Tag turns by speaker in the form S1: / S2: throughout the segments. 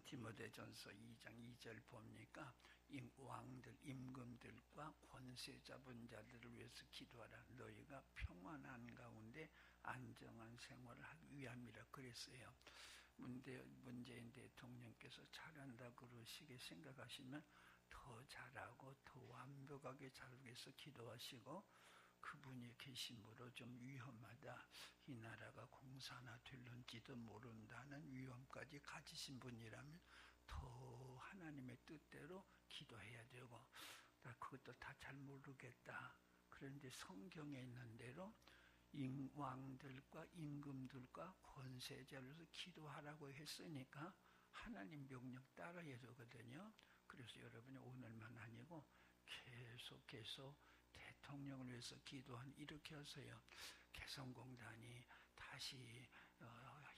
S1: 디모데전서 2장 2절 보니까 왕들, 임금들과 권세 잡은 자들을 위해서 기도하라. 너희가 평안한 가운데 안정한 생활을 하기 위함이라 그랬어요. 문재인 대통령께서 잘한다 그러시게 생각하시면 더 잘하고 더 완벽하게 잘하기 위해서 기도하시고, 그분이 계심으로 좀 위험하다, 이 나라가 공산화 될런지도 모른다는 위험까지 가지신 분이라면 더 하나님의 뜻대로 기도해야 되고, 나 그것도 다 잘 모르겠다. 그런데 성경에 있는 대로 왕들과 임금들과 권세자로서 기도하라고 했으니까 하나님 명령 따라야 되거든요. 그래서 여러분이 오늘만 아니고 계속 대통령을 위해서 기도한 이렇게 하세요. 개성공단이 다시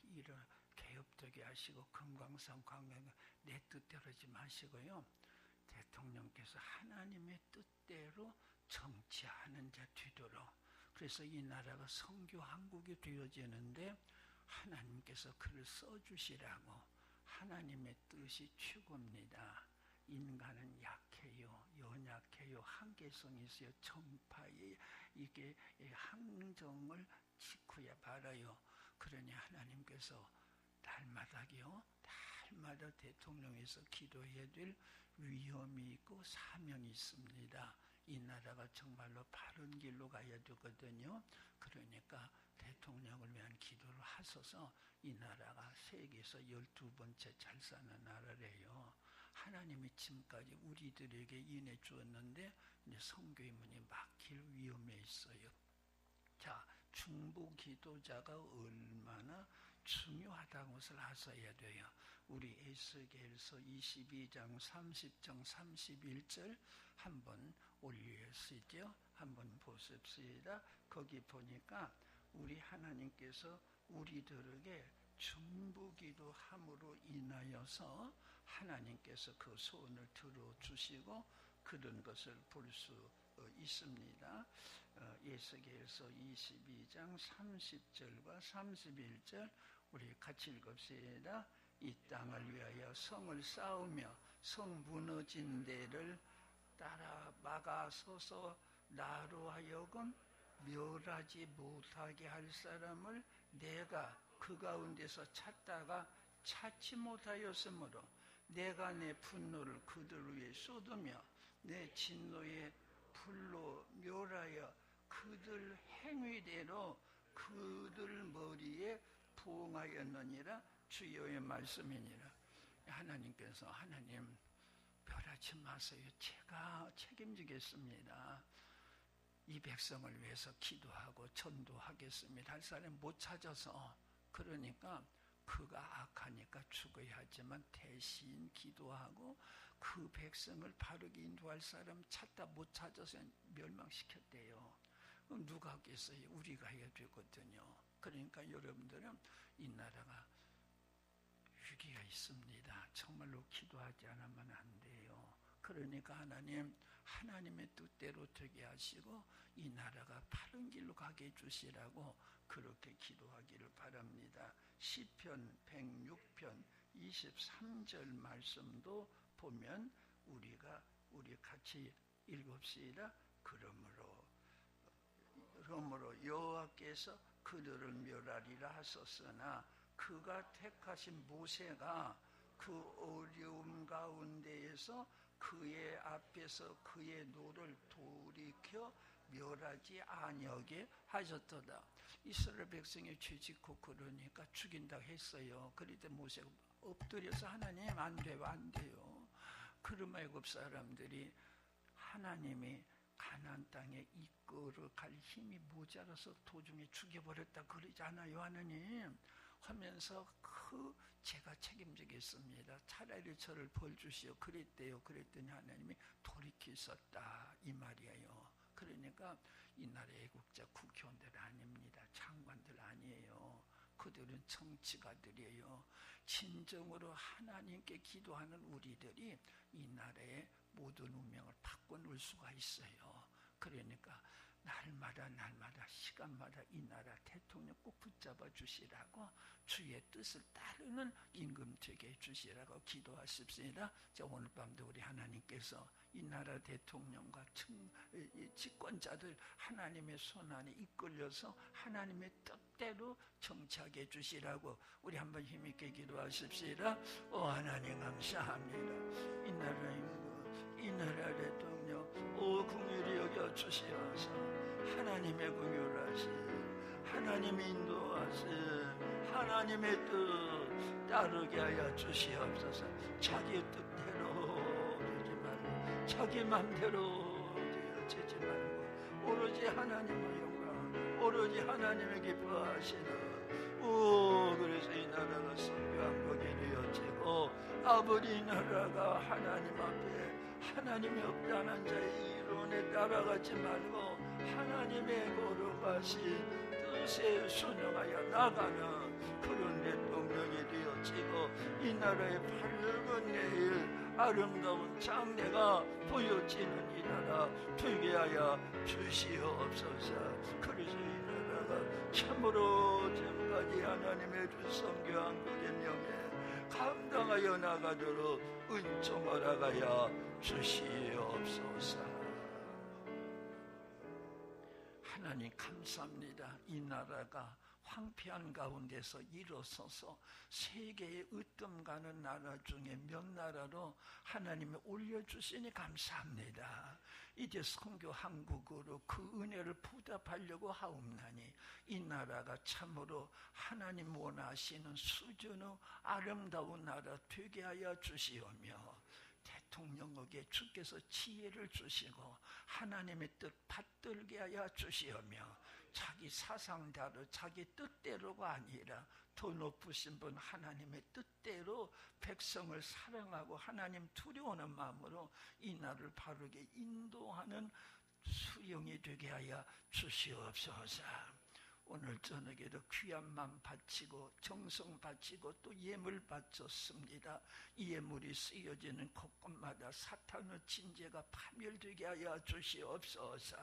S1: 일을 개업되게 하시고 금강산 관광 내 뜻대로 하지 마시고요. 대통령께서 하나님의 뜻대로 정치하는 자 되도록, 그래서 이 나라가 선교 한국이 되어지는데 하나님께서 그를 써주시라고. 하나님의 뜻이 최고입니다. 인간은 약해요, 연약해요, 한계성이 있어요. 정파에 이게 항정을 지켜야 바라요. 그러니 하나님께서 날마다 대통령에서 기도해야 될 위험이 있고 사명이 있습니다. 이 나라가 정말로 바른 길로 가야 되거든요. 그러니까 대통령을 위한 기도를 하셔서 이 나라가 세계에서 12번째 잘 사는 나라래요. 하나님이 지금까지 우리들에게 인해 주었는데 이제 선교의 문이 막힐 위험에 있어요. 자, 중보 기도자가 얼마나 중요하다는 것을 아셔야 돼요. 우리 에스겔서 22장 30장 31절 한번 올리시죠. 한번 보십시다. 거기 보니까 우리 하나님께서 우리들에게 중보기도 함으로 인하여서 하나님께서 그 소원을 들어주시고 그런 것을 볼 수 있습니다. 에스겔서 22장 30절과 31절 우리 같이 읽읍시다. 이 땅을 위하여 성을 쌓으며 성 무너진 데를 따라 막아서서 나로 하여금 멸하지 못하게 할 사람을 내가 그 가운데서 찾다가 찾지 못하였으므로 내가 내 분노를 그들 위에 쏟으며 내 진노의 불로 멸하여 그들 행위대로 그들 머리에 부응하였느니라. 주여의 말씀이니라. 하나님께서 하나님 멸하지 마세요. 제가 책임지겠습니다. 이 백성을 위해서 기도하고 전도하겠습니다. 할 사람이 못 찾아서, 그러니까 그가 악하니까 죽어야 하지만 대신 기도하고 그 백성을 바르게 인도할 사람 찾다 못 찾아서 멸망시켰대요. 그럼 누가 하겠어요? 우리가 해야 되거든요. 그러니까 여러분들은 이 나라가 위기가 있습니다. 정말로 기도하지 않으면 안 돼요. 그러니까 하나님의 뜻대로 되게 하시고 이 나라가 바른 길로 가게 해주시라고 그렇게 기도하기를 바랍니다. 시편 106편 23절 말씀도 보면 우리 같이 읽읍시다. 그러므로 여호와께서 그들을 멸하리라 하셨으나 그가 택하신 모세가 그 어려움 가운데에서 그의 앞에서 그의 노를 돌이켜 멸하지 아니하게 하셨도다. 이스라엘 백성이 죄짓고 그러니까 죽인다고 했어요. 그럴 때 모세가 엎드려서 하나님 안 돼요. 그럼 애굽 사람들이 하나님이 가나안 땅에 이끌어갈 힘이 모자라서 도중에 죽여버렸다 그러지 않아요. 하나님 하면서 제가 책임지겠습니다. 차라리 저를 벌 주시오. 그랬대요. 그랬더니 하나님이 돌이키셨다 이 말이에요. 그러니까 이 나라의 애국자 국회의원들 아닙니다. 장관들 아니에요. 그들은 정치가들이에요. 진정으로 하나님께 기도하는 우리들이 이 나라의 모든 운명을 바꿔놓을 수가 있어요. 그러니까 날마다 시간마다 이 나라 대통령 꼭 붙잡아 주시라고 주의 뜻을 따르는 임금 되게 해주시라고 기도하십시다. 자, 오늘 밤도 우리 하나님께서 이 나라 대통령과 집권자들 하나님의 손안에 이끌려서 하나님의 뜻대로 정착해 해주시라고 우리 한번 힘있게 기도하십시다. 오 하나님 감사합니다. 이 나라 대통령 오 긍휼히 여겨 주시어서 하나님의 긍휼하시 하나님의 인도하시 하나님의 뜻 따르게 하여 주시옵소서. 자기 뜻대로 되지 말고 자기 맘대로 되어지지 말고 오로지 하나님의 영광 오로지 하나님의 기뻐하시는 그래서 이 나라가 선교한 복이 되어지고 아버지 나라가 하나님 앞에 하나님이 없다는 자의 이론에 따라가지 말고 하나님의 거룩하신 뜻에 순응하여 나가는 그런 대통령이 되어지고 이 나라의 밝은 내일 아름다운 장래가 보여지는 이 나라 되게 하여 주시옵소서. 그래서 이 나라가 참으로 지금까지 하나님의 주 선교한 그의 명예 감당하여 나가도록 은총 허락하여 주시옵소서. 하나님 감사합니다. 이 나라가 황폐한 가운데서 일어서서 세계의 으뜸 가는 나라 중에 몇 나라로 하나님이 올려주시니 감사합니다. 이제 선교 한국으로 그 은혜를 보답하려고 하옵나니 이 나라가 참으로 하나님 원하시는 수준의 아름다운 나라 되게 하여 주시오며 대통령에게 주께서 지혜를 주시고 하나님의 뜻 받들게 하여 주시오며 자기 사상대로 자기 뜻대로가 아니라 더 높으신 분 하나님의 뜻대로 백성을 사랑하고 하나님 두려워하는 마음으로 이 나라를 바르게 인도하는 수용이 되게 하여 주시옵소서. 오늘 저녁에도 귀한 마음 바치고 정성 바치고 또 예물 바쳤습니다. 이 예물이 쓰여지는 곳곳마다 사탄의 진죄가 파멸되게 하여 주시옵소서.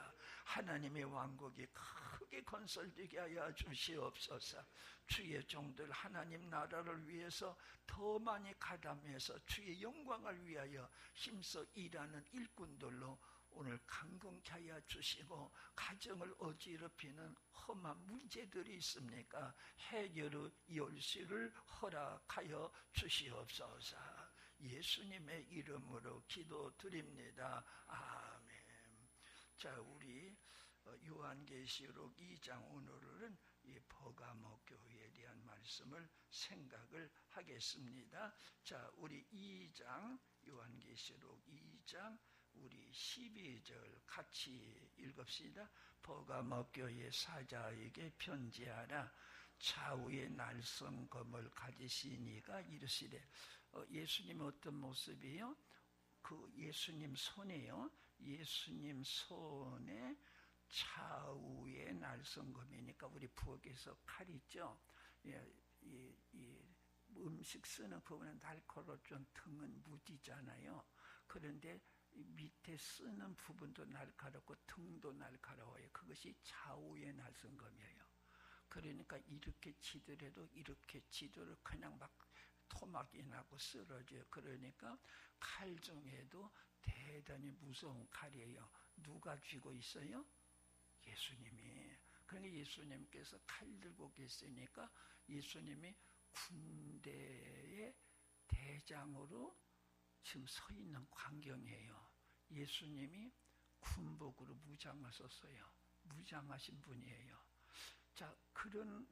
S1: 하나님의 왕국이 크게 건설되게 하여 주시옵소서. 주의 종들 하나님 나라를 위해서 더 많이 가담해서 주의 영광을 위하여 힘써 일하는 일꾼들로 오늘 강건케 하여 주시고 가정을 어지럽히는 험한 문제들이 있습니까? 해결의 열쇠를 허락하여 주시옵소서. 예수님의 이름으로 기도드립니다. 아멘. 자, 우리 요한계시록 2장 오늘은 이 버가모 교회에 대한 말씀을 생각을 하겠습니다. 자, 우리 2장 요한계시록 2장 우리 12절 같이 읽읍시다. 버가모 교회 사자에게 편지하라. 좌우에 날선 검을 가지시니가 이르시되 예수님 어떤 모습이에요? 그 예수님 손에요. 예수님 손에 좌우에 날선 검이니까 우리 부엌에서 칼 있죠. 음식 쓰는 부분은 날카롭죠. 등은 무디잖아요. 그런데 밑에 쓰는 부분도 날카롭고 등도 날카로워요. 그것이 좌우에 날선 검이에요. 그러니까 이렇게 치더라도 이렇게 치더라도 그냥 막 토막이 나고 쓰러져요. 그러니까 칼 중에도 대단히 무서운 칼이에요. 누가 쥐고 있어요? 예수님이. 그러니까 예수님께서 칼 들고 계시니까 예수님이 군대의 대장으로 지금 서 있는 광경이에요. 예수님이 군복으로 무장하셨어요. 무장하신 분이에요. 자, 그런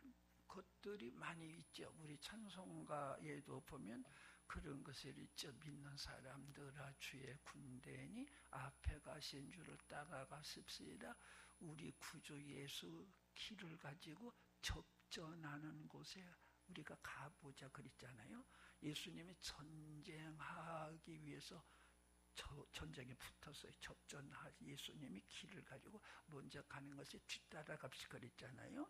S1: 것들이 많이 있죠. 우리 찬송가에도 보면 그런 것을 있죠. 믿는 사람들아 주의 군대니 앞에 가신 줄을 따라가십시다. 우리 구주 예수 길을 가지고 접전하는 곳에 우리가 가보자 그랬잖아요. 예수님이 전쟁하기 위해서 전쟁에 붙었어요. 접전하기 예수님이 길을 가지고 먼저 가는 것이 뒤따라갑시 그랬잖아요.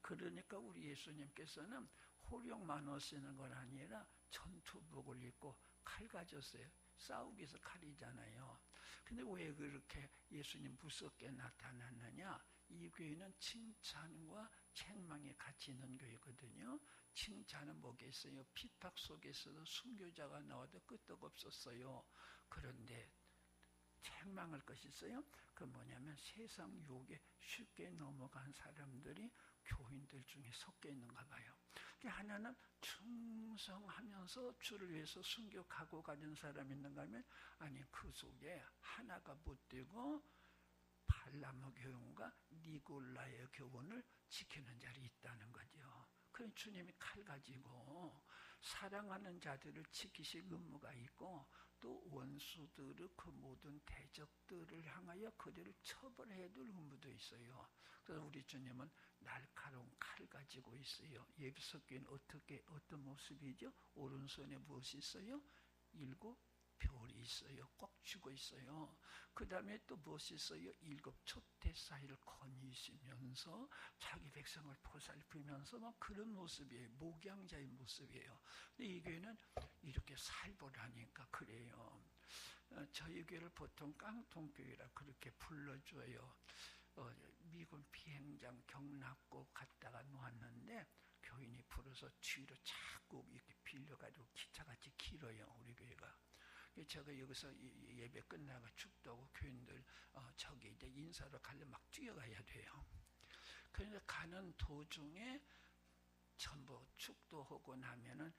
S1: 그러니까 우리 예수님께서는 호령만 하시는 건 아니라 전투 군복을 입고 칼 가졌어요. 싸우기 위해서 칼이잖아요. 근데 왜 그렇게 예수님 무섭게 나타났느냐? 이 교회는 칭찬과 책망이 같이 있는 교회거든요. 칭찬은 뭐겠어요? 핍박 속에서도 순교자가 나와도 끄떡없었어요. 그런데 책망할 것이 있어요. 그 뭐냐면 세상 유혹에 쉽게 넘어간 사람들이 교인들 중에 섞여 있는가 봐요. 하나는 충성하면서 주를 위해서 순교하고 가는 사람이 있는가 하면 아니 그 속에 하나가 못되고 발람의 교훈과 니골라의 교훈을 지키는 자리 있다는 거죠. 그럼 주님이 칼 가지고 사랑하는 자들을 지키실 의무가 있고 또 원수들의 그 모든 대적들을 향하여 그들을 처벌해야 될 의무도 있어요. 그래서 우리 주님은 날카로운 칼 가지고 있어요. 예비석교는 어떤 모습이죠? 오른손에 무엇이 있어요? 7 별이 있어요. 꼭 쥐고 있어요. 그 다음에 또 무엇이 있어요? 7 촛대 사이를 거니시면서 자기 백성을 보살피면서 막 그런 모습이에요. 목양자의 모습이에요. 근데 이 교회는 이렇게 살벌하니까 그래요. 저희 교회를 보통 깡통교회라 그렇게 불러줘요. 미군 비행장 경납고 갔다가 놓았는데 교인이 불어서 뒤로 자꾸 이렇게 빌려가지고 기차같이 길어요. 우리 교회가. 제가 여기서 예배 끝나고 축도하고 교인들 저기 이제 인사로 가려면 막 뛰어가야 돼요. 그러니까 가는 도중에 전부 축도하고 나면은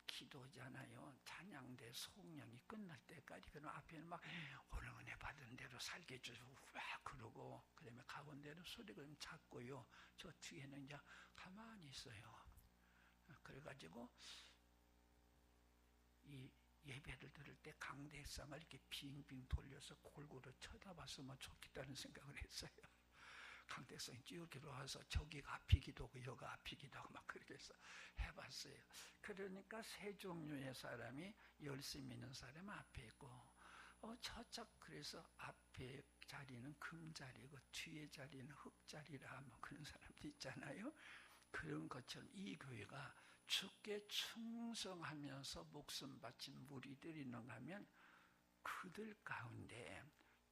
S1: 기도잖아요. 찬양대 송영이 끝날 때까지 그럼 앞에는 막 오늘 은혜 받은 대로 살게 해주고 막 그러고 그다음에 가운데는 소리가 좀 작고요. 저 뒤에는 이제 가만히 있어요. 그래가지고 이 예배를 들을 때 강대상을 이렇게 빙빙 돌려서 골고루 쳐다봤으면 좋겠다는 생각을 했어요. 강대상이 쭉 들어와서 저기가 앞이기도 하고 여기가 앞이기도 하고 막 그렇게 해서 해봤어요. 그러니까 세 종류의 사람이 열심히 있는 사람은 앞에 있고 저쪽 그래서 앞에 자리는 금자리고 뒤에 자리는 흙자리라 뭐 그런 사람도 있잖아요. 그런 것처럼 이 교회가 주께 충성하면서 목숨 바친 무리들이 있는가 하면 그들 가운데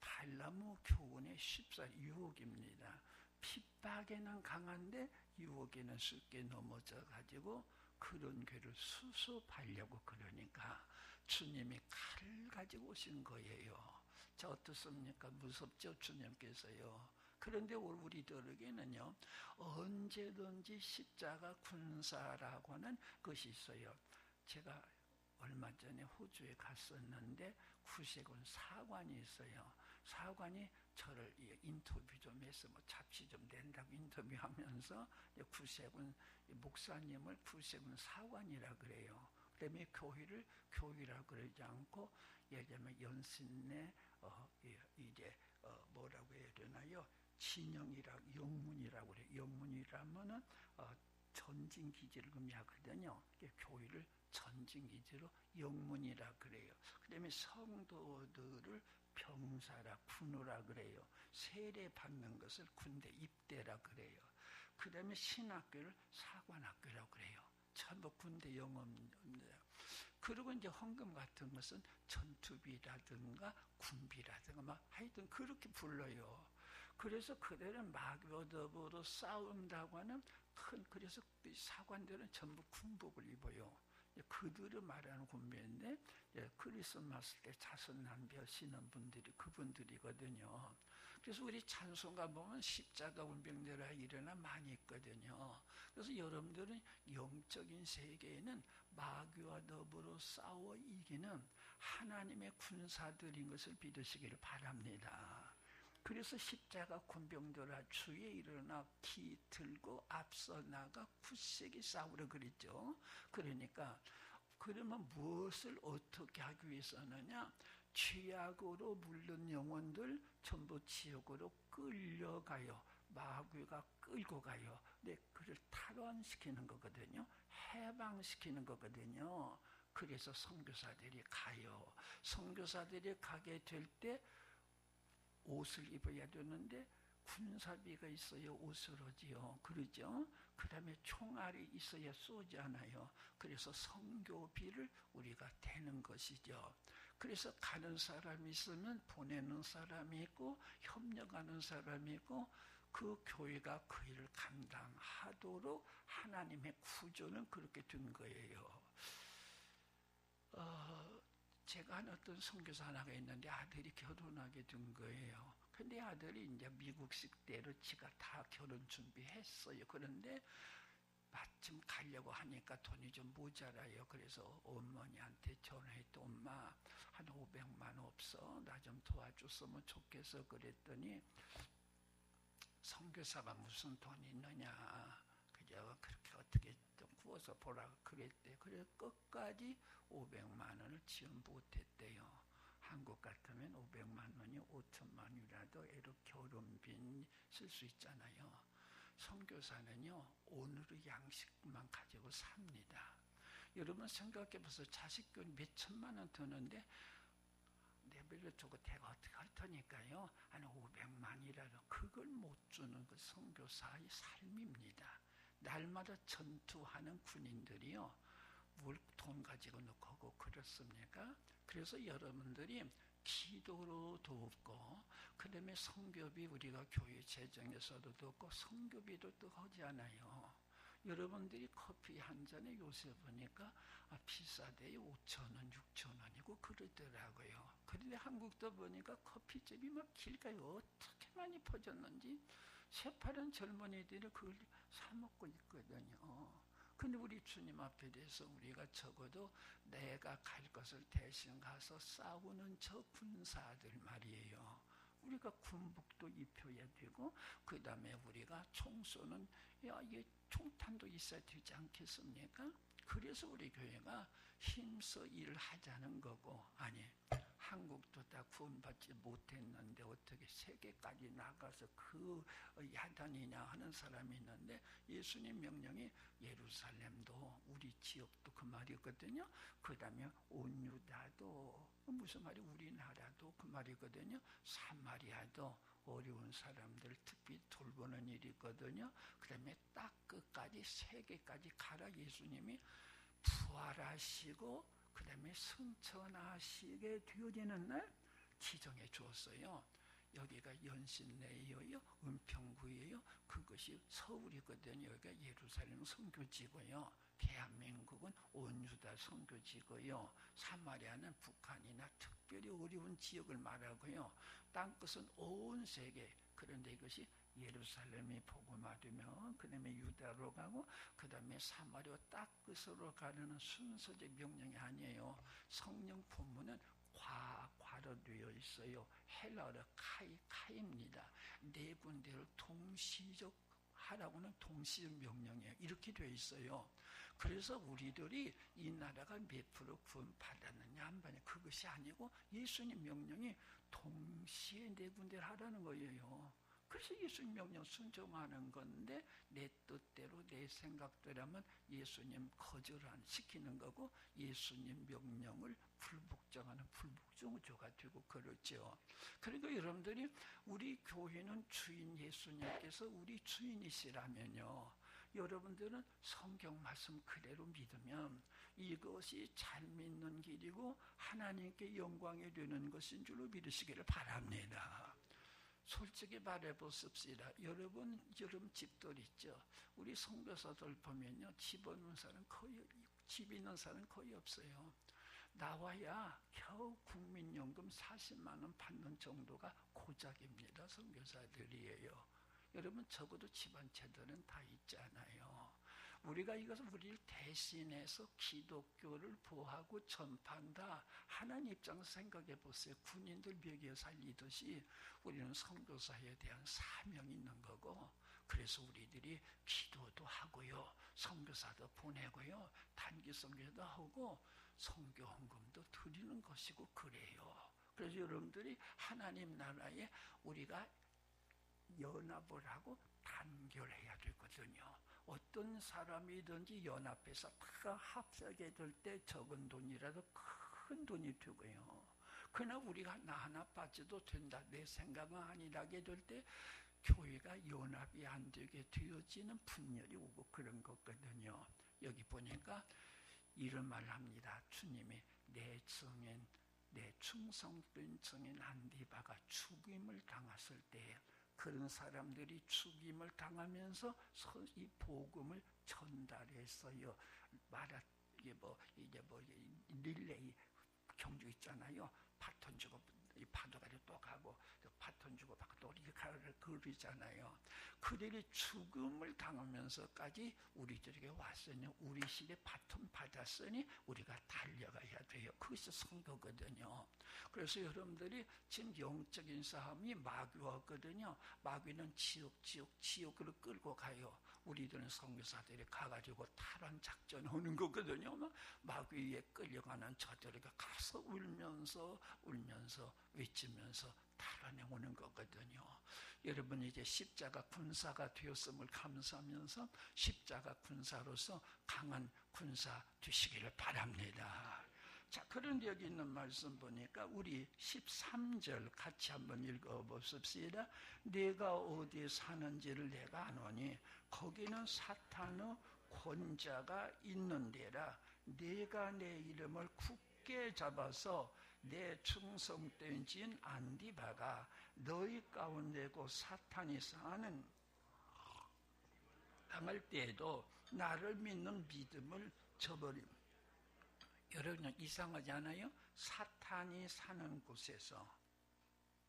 S1: 발람의 교훈에 쉽사리 유혹입니다. 핍박에는 강한데 유혹에는 쉽게 넘어져 가지고 그런 교회를 수습하려고 그러니까 주님이 칼을 가지고 오신 거예요. 자 어떻습니까? 무섭죠 주님께서요. 그런데 우리들에게는요 언제든지 십자가 군사라고 하는 것이 있어요. 제가 얼마 전에 호주에 갔었는데 구세군 사관이 있어요. 사관이 저를 인터뷰 좀 해서 뭐 잡지 좀 낸다고 인터뷰하면서 구세군 목사님을 구세군 사관이라 그래요. 그다음에 교회를 교회라 그러지 않고 예를 들면 연신내 이제 뭐라고 해야 되나요? 진영이라고 영문이라고 그래요. 영문이라면은 전진기지를 의미하거든요. 교회를 전진기지로 영문이라 그래요. 그 다음에 성도들을 병사라 군우라 그래요. 세례 받는 것을 군대 입대라 그래요. 그 다음에 신학교를 사관학교라고 그래요. 전부 군대 영어입니다. 그리고 이제 헌금 같은 것은 전투비라든가 군비라든가 막 하여튼 그렇게 불러요. 그래서 그들은 마귀와 싸운다고 하는 그래서 사관들은 전부 군복을 입어요. 그들을 말하는 군비인데 크리스마스 때 자선난비어 신는 분들이 그분들이거든요. 그래서 우리 찬송가 보면 십자가 운병대라 일어나 많이 있거든요. 그래서 여러분들은 영적인 세계에는 마귀와 더불어 싸워 이기는 하나님의 군사들인 것을 믿으시기를 바랍니다. 그래서 십자가 군병들아 주에 일어나 기 들고 앞서 나가 굳세게 싸우려 그랬죠. 그러니까 그러면 무엇을 어떻게 하기 위해서느냐? 죄악으로 물든 영혼들 전부 지옥으로 끌려가요. 마귀가 끌고 가요. 네, 그를 탈환시키는 거거든요. 해방시키는 거거든요. 그래서 선교사들이 가요. 선교사들이 가게 될 때 옷을 입어야 되는데 군사비가 있어야 옷으로지요. 그러죠? 그 다음에 총알이 있어야 쏘잖아요. 그래서 선교비를 우리가 대는 것이죠. 그래서 가는 사람이 있으면 보내는 사람이 있고 협력하는 사람이 있고 그 교회가 그 일을 감당하도록 하나님의 구조는 그렇게 된 거예요. 제가 한 어떤 선교사 하나가 있는데 아들이 결혼하게 된 거예요. 근데 아들이 이제 미국식 대로 지가 다 결혼 준비했어요. 그런데 마침 가려고 하니까 돈이 좀 모자라요. 그래서 어머니한테 전화했더니 엄마 한 500만 없어. 나 좀 도와줬으면 좋겠어. 그랬더니 선교사가 무슨 돈이 있느냐. 그저 그렇게 어떻게 좀 구워서 보라 그랬대. 그래서 끝까지 500만 원을 지원 못했대요. 한국 같으면 500만 원이 5천만 원이라도 애로 결혼비 쓸 수 있잖아요. 선교사는요, 오늘의 양식만 가지고 삽니다. 여러분 생각해보세요. 자식 교육 몇 천만 원 드는데 내별로 주고 내가 어떻게 할 테니까요. 한 500만이라도 그걸 못 주는 그 선교사의 삶입니다. 날마다 전투하는 군인들이요. 뭘 돈 가지고 놓고 그렇습니까? 그래서 여러분들이 기도로 돕고 그 다음에 선교비 우리가 교회 재정에서도 돕고 선교비도 또 하지 않아요. 여러분들이 커피 한 잔에 요새 보니까 비싸대요. 5,000원, 6,000원이고 그러더라고요. 그런데 한국도 보니까 커피집이 막 길가에 어떻게 많이 퍼졌는지 새파란 젊은이들이 그걸 사 먹고 있거든요. 근데 우리 주님 앞에 대해서 우리가 적어도 내가 갈 것을 대신 가서 싸우는 저 군사들 말이에요. 우리가 군복도 입혀야 되고 그 다음에 우리가 총 쏘는 이게 총탄도 있어야 되지 않겠습니까? 그래서 우리 교회가 힘써 일을 하자는 거고 아니 한국도 다 구원받지 못했는데 어떻게 세계까지 나가서 그 야단이냐 하는 사람이 있는데 예수님 명령이 예루살렘도 우리 지역도 그 말이거든요. 그 다음에 온 유다도 무슨 말이 우리나라도 그 말이거든요. 사마리아도 어려운 사람들 특히 돌보는 일이거든요. 그 다음에 딱 끝까지 세계까지 가라 예수님이 부활하시고 그 다음에 승천하시게 되어지는 날 지정해 주었어요. 여기가 연신내예요. 은평구예요. 그것이 서울이거든요. 여기가 예루살렘 선교지고요. 대한민국은 온 유다 선교지고요. 사마리아는 북한이나 특별히 어려운 지역을 말하고요. 땅끝은 온 세계. 그런데 이것이 예루살렘이 복음화되면 그 다음에 유다로 가고 그 다음에 사마리아 땅끝으로 가는 순서적 명령이 아니에요. 성령 본문은 과로 되어 있어요. 헬라어로 카이입니다. 네 군데를 동시적 하라고는 동시적 명령이에요. 이렇게 되어 있어요. 그래서 우리들이 이 나라가 몇 프로 구원 받았느냐 안 받느냐 그것이 아니고 예수님 명령이 동시에 네 군데를 하라는 거예요. 그래서 예수님 명령 순종하는 건데 내 뜻대로 내 생각대로면 예수님 거절안 시키는 거고 예수님 명령을 불복종하는 불복종조가 되고 그렇죠. 그리고 여러분들이 우리 교회는 주인 예수님께서 우리 주인이시라면요. 여러분들은 성경 말씀 그대로 믿으면 이것이 잘 믿는 길이고 하나님께 영광이 되는 것인 줄로 믿으시기를 바랍니다. 솔직히 말해보십시다. 여러분 집들 있죠. 우리 선교사들 보면요. 집 있는 사람 거의 없어요. 나와야 겨우 국민연금 40만 원 받는 정도가 고작입니다. 선교사들이에요. 여러분 적어도 집안 제도는 다 있잖아요. 우리가 이것을 우리를 대신해서 기독교를 보호하고 전파한다. 하나님 입장에서 생각해 보세요. 군인들 먹여 살리듯이 우리는 선교사에 대한 사명이 있는 거고 그래서 우리들이 기도도 하고요. 선교사도 보내고요. 단기 선교도 하고 선교 헌금도 드리는 것이고 그래요. 그래서 여러분들이 하나님 나라에 우리가 연합을 하고 단결해야 되거든요. 어떤 사람이든지 연합해서 다 합사하게 될 때 적은 돈이라도 큰 돈이 되고요. 그러나 우리가 나 하나 빠져도 된다. 내 생각은 아니라게 될 때 교회가 연합이 안 되게 되어지는 분열이 오고 그런 거거든요. 여기 보니까 이런 말을 합니다. 주님이 내 증인, 내 충성된 증인 안디바가 죽임을 당했을 때 그런 사람들이 죽임을 당하면서 이 복음을 전달했어요. 이게 릴레이 경주 있잖아요. 바톤 주고 이 파도가리 또 가고 바톤 주고 또 이렇게 그러잖아요. 그들이 죽음을 당하면서까지 우리들에게 왔으니 우리 시대 바톤 받았으니 우리가 달려가야 돼요. 그것이 선거거든요. 그래서 여러분들이 지금 영적인 싸움이 마귀하거든요. 마귀는 지옥으로 끌고 가요. 우리들은 선교사들이 가가지고 탈환 작전 하는 거거든요. 마귀에 끌려가는 저들에게 가서 울면서 외치면서 탈환해 오는 거거든요. 여러분 이제 십자가 군사가 되었음을 감사하면서 십자가 군사로서 강한 군사 되시기를 바랍니다. 자, 그런데 여기 있는 말씀 보니까 우리 13절 같이 한번 읽어보십시다. 내가 어디에 사는지를 내가 아노니 거기는 사탄의 권자가 있는 데라. 내가 내 이름을 굳게 잡아서 내 충성된 진 안디바가 너희 가운데고 사탄이 사는 당할 때에도 나를 믿는 믿음을 저버림. 여러분 이상하지 않아요? 사탄이 사는 곳에서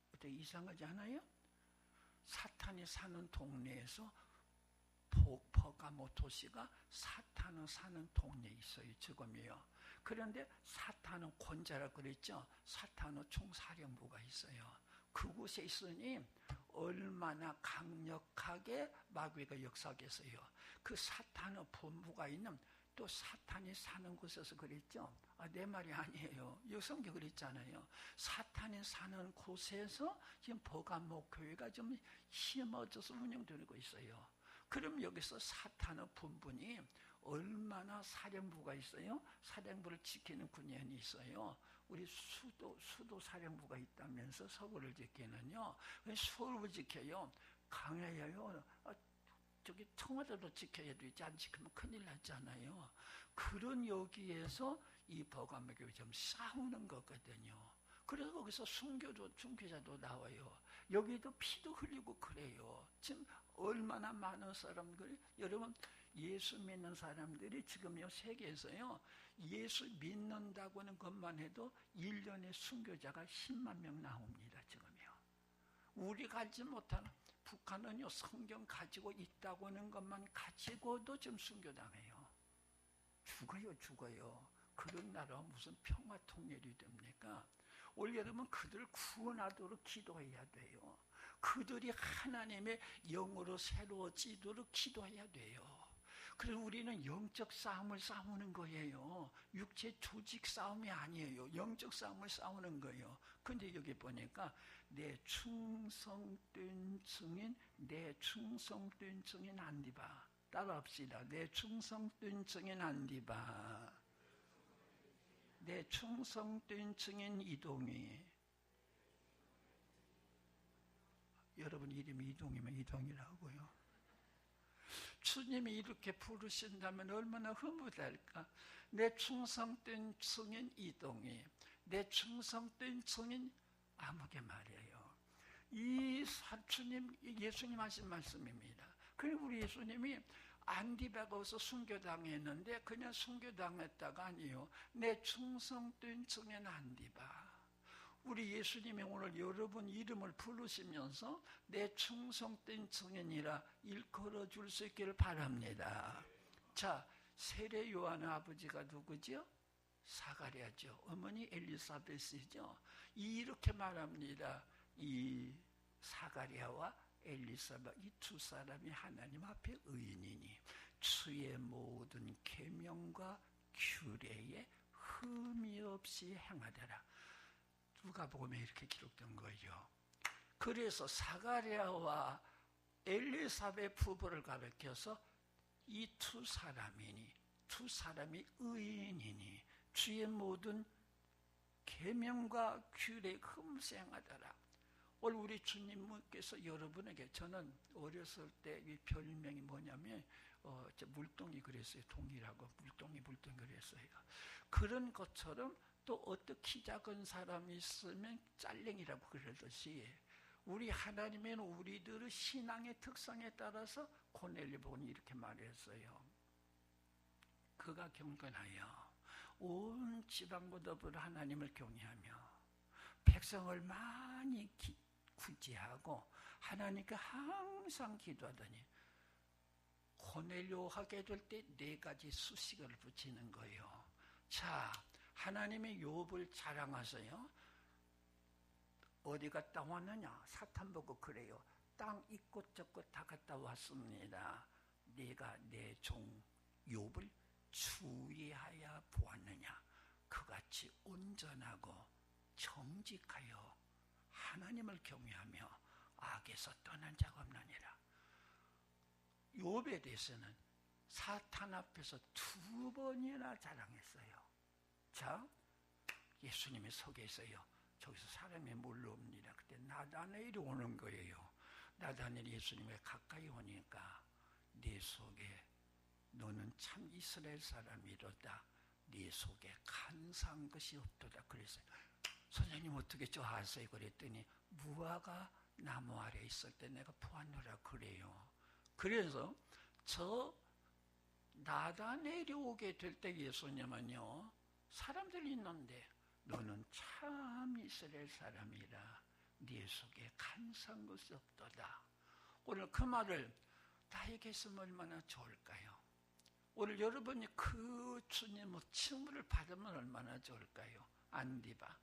S1: 어떻게 이상하지 않아요? 사탄이 사는 동네에서 퍼가모 도시가 사탄은 사는 동네에 있어요. 지금이요. 그런데 사탄은 권자라 그랬죠. 사탄은 총사령부가 있어요. 그곳에 있으니 얼마나 강력하게 마귀가 역사하겠어요. 그 사탄의 본부가 있는 또 사탄이 사는 곳에서 그랬죠. 내 말이 아니에요. 성경 그랬잖아요. 사탄이 사는 곳에서 지금 버가모 교회가 좀 심어져서 운영되고 있어요. 그럼 여기서 사탄의 본분이 얼마나 사령부가 있어요? 사령부를 지키는 군인이 있어요. 우리 수도 사령부가 있다면서 서울을 지키는요. 서울을 지켜요. 강해요. 저기 청와대도 지켜야 되지 안 지키면 큰일 났잖아요. 그런 여기에서 이 버가모 교회 좀 싸우는 거거든요. 그래서 거기서 순교자도 나와요. 여기도 피도 흘리고 그래요. 지금 얼마나 많은 사람들이, 여러분 예수 믿는 사람들이 지금요 세계에서요 예수 믿는다고 하는 것만 해도 1년에 순교자가 10만 명 나옵니다. 지금요. 우리가 알지 못하는 북한은요 성경 가지고 있다고 하는 것만 가지고도 지금 순교당해요. 죽어요. 그런 나라가 무슨 평화 통일이 됩니까? 올 여름은 그들을 구원하도록 기도해야 돼요. 그들이 하나님의 영으로 새로워지도록 기도해야 돼요. 그래서 우리는 영적 싸움을 싸우는 거예요. 육체 조직 싸움이 아니에요. 영적 싸움을 싸우는 거예요. 근데 여기 보니까 내 충성된 증인 안디바. 따라합시다. 내 충성된 증인 안디바. 내 충성된 증인 이동희. 여러분 이름이 이동이면 이동이라고요. 주님이 이렇게 부르신다면 얼마나 흐뭇할까. 내 충성된 증인 이동희, 내 충성된 증인 아무개 말이에요. 이 주님, 예수님 하신 말씀입니다. 그리고 우리 예수님이 안디바가 어서 순교당했는데 그냥 순교당했다가 아니에요. 내 충성된 증인 안디바. 우리 예수님이 오늘 여러분 이름을 부르시면서 내 충성된 증인이라 일컬어 줄 수 있기를 바랍니다. 자, 세례 요한의 아버지가 누구죠? 사가랴죠. 어머니 엘리사벳이죠. 이렇게 말합니다. 이 사가랴와 엘리사벳 이 두 사람이 하나님 앞에 의인이니 주의 모든 계명과 규례에 흠이 없이 행하더라. 누가복음에 이렇게 기록된 거죠. 그래서 사가랴와 엘리사벳 부부를 가리켜서 이 두 사람이니 두 사람이 의인이니 주의 모든 계명과 규례에 흠없이 행하더라. 오늘 우리 주님께서 여러분에게, 저는 어렸을 때 이 별명이 뭐냐면 물동이 그랬어요. 동이라고 물동이 그랬어요. 그런 것처럼 또 어떤 키 작은 사람이 있으면 짤랭이라고 그러듯이 우리 하나님은 우리들의 신앙의 특성에 따라서 고넬료 복음이 이렇게 말했어요. 그가 경건하여 온 지방고도부를 하나님을 경외하며 백성을 많이 구제하고 하나님께 항상 기도하더니 고넬료 하게 될 때 4가지 수식어를 붙이는 거예요. 자, 하나님의 욥을 자랑하세요. 어디 갔다 왔느냐? 사탄 보고 그래요. 땅 이곳저곳 다 갔다 왔습니다. 네가 내 종 욥을 주의하여 보았느냐? 그같이 온전하고 정직하여 하나님을 경외하며 악에서 떠난 자가 없느니라. 욥에 대해서는 사탄 앞에서 2번이나 자랑했어요. 자, 예수님이 속에서요. 저기서 사람이 몰려옵니다. 그때 나다나엘이 오는 거예요. 나다나엘이 예수님에 가까이 오니까 네 속에 너는 참 이스라엘 사람이로다. 네 속에 간사한 것이 없도다. 그랬어요. 선생님 어떻게 저 아세요? 그랬더니 무화과 나무 아래 있을 때 내가 보았노라 그래요. 그래서 저 나다나엘이 오게 될 때 예수님은요, 사람들이 있는데 너는 참 이스라엘 사람이라 네 속에 간사한 것이 없도다. 오늘 그 말을 나에게 했으면 얼마나 좋을까요? 오늘 여러분이 그 주님의 칭호를 받으면 얼마나 좋을까요? 안디바,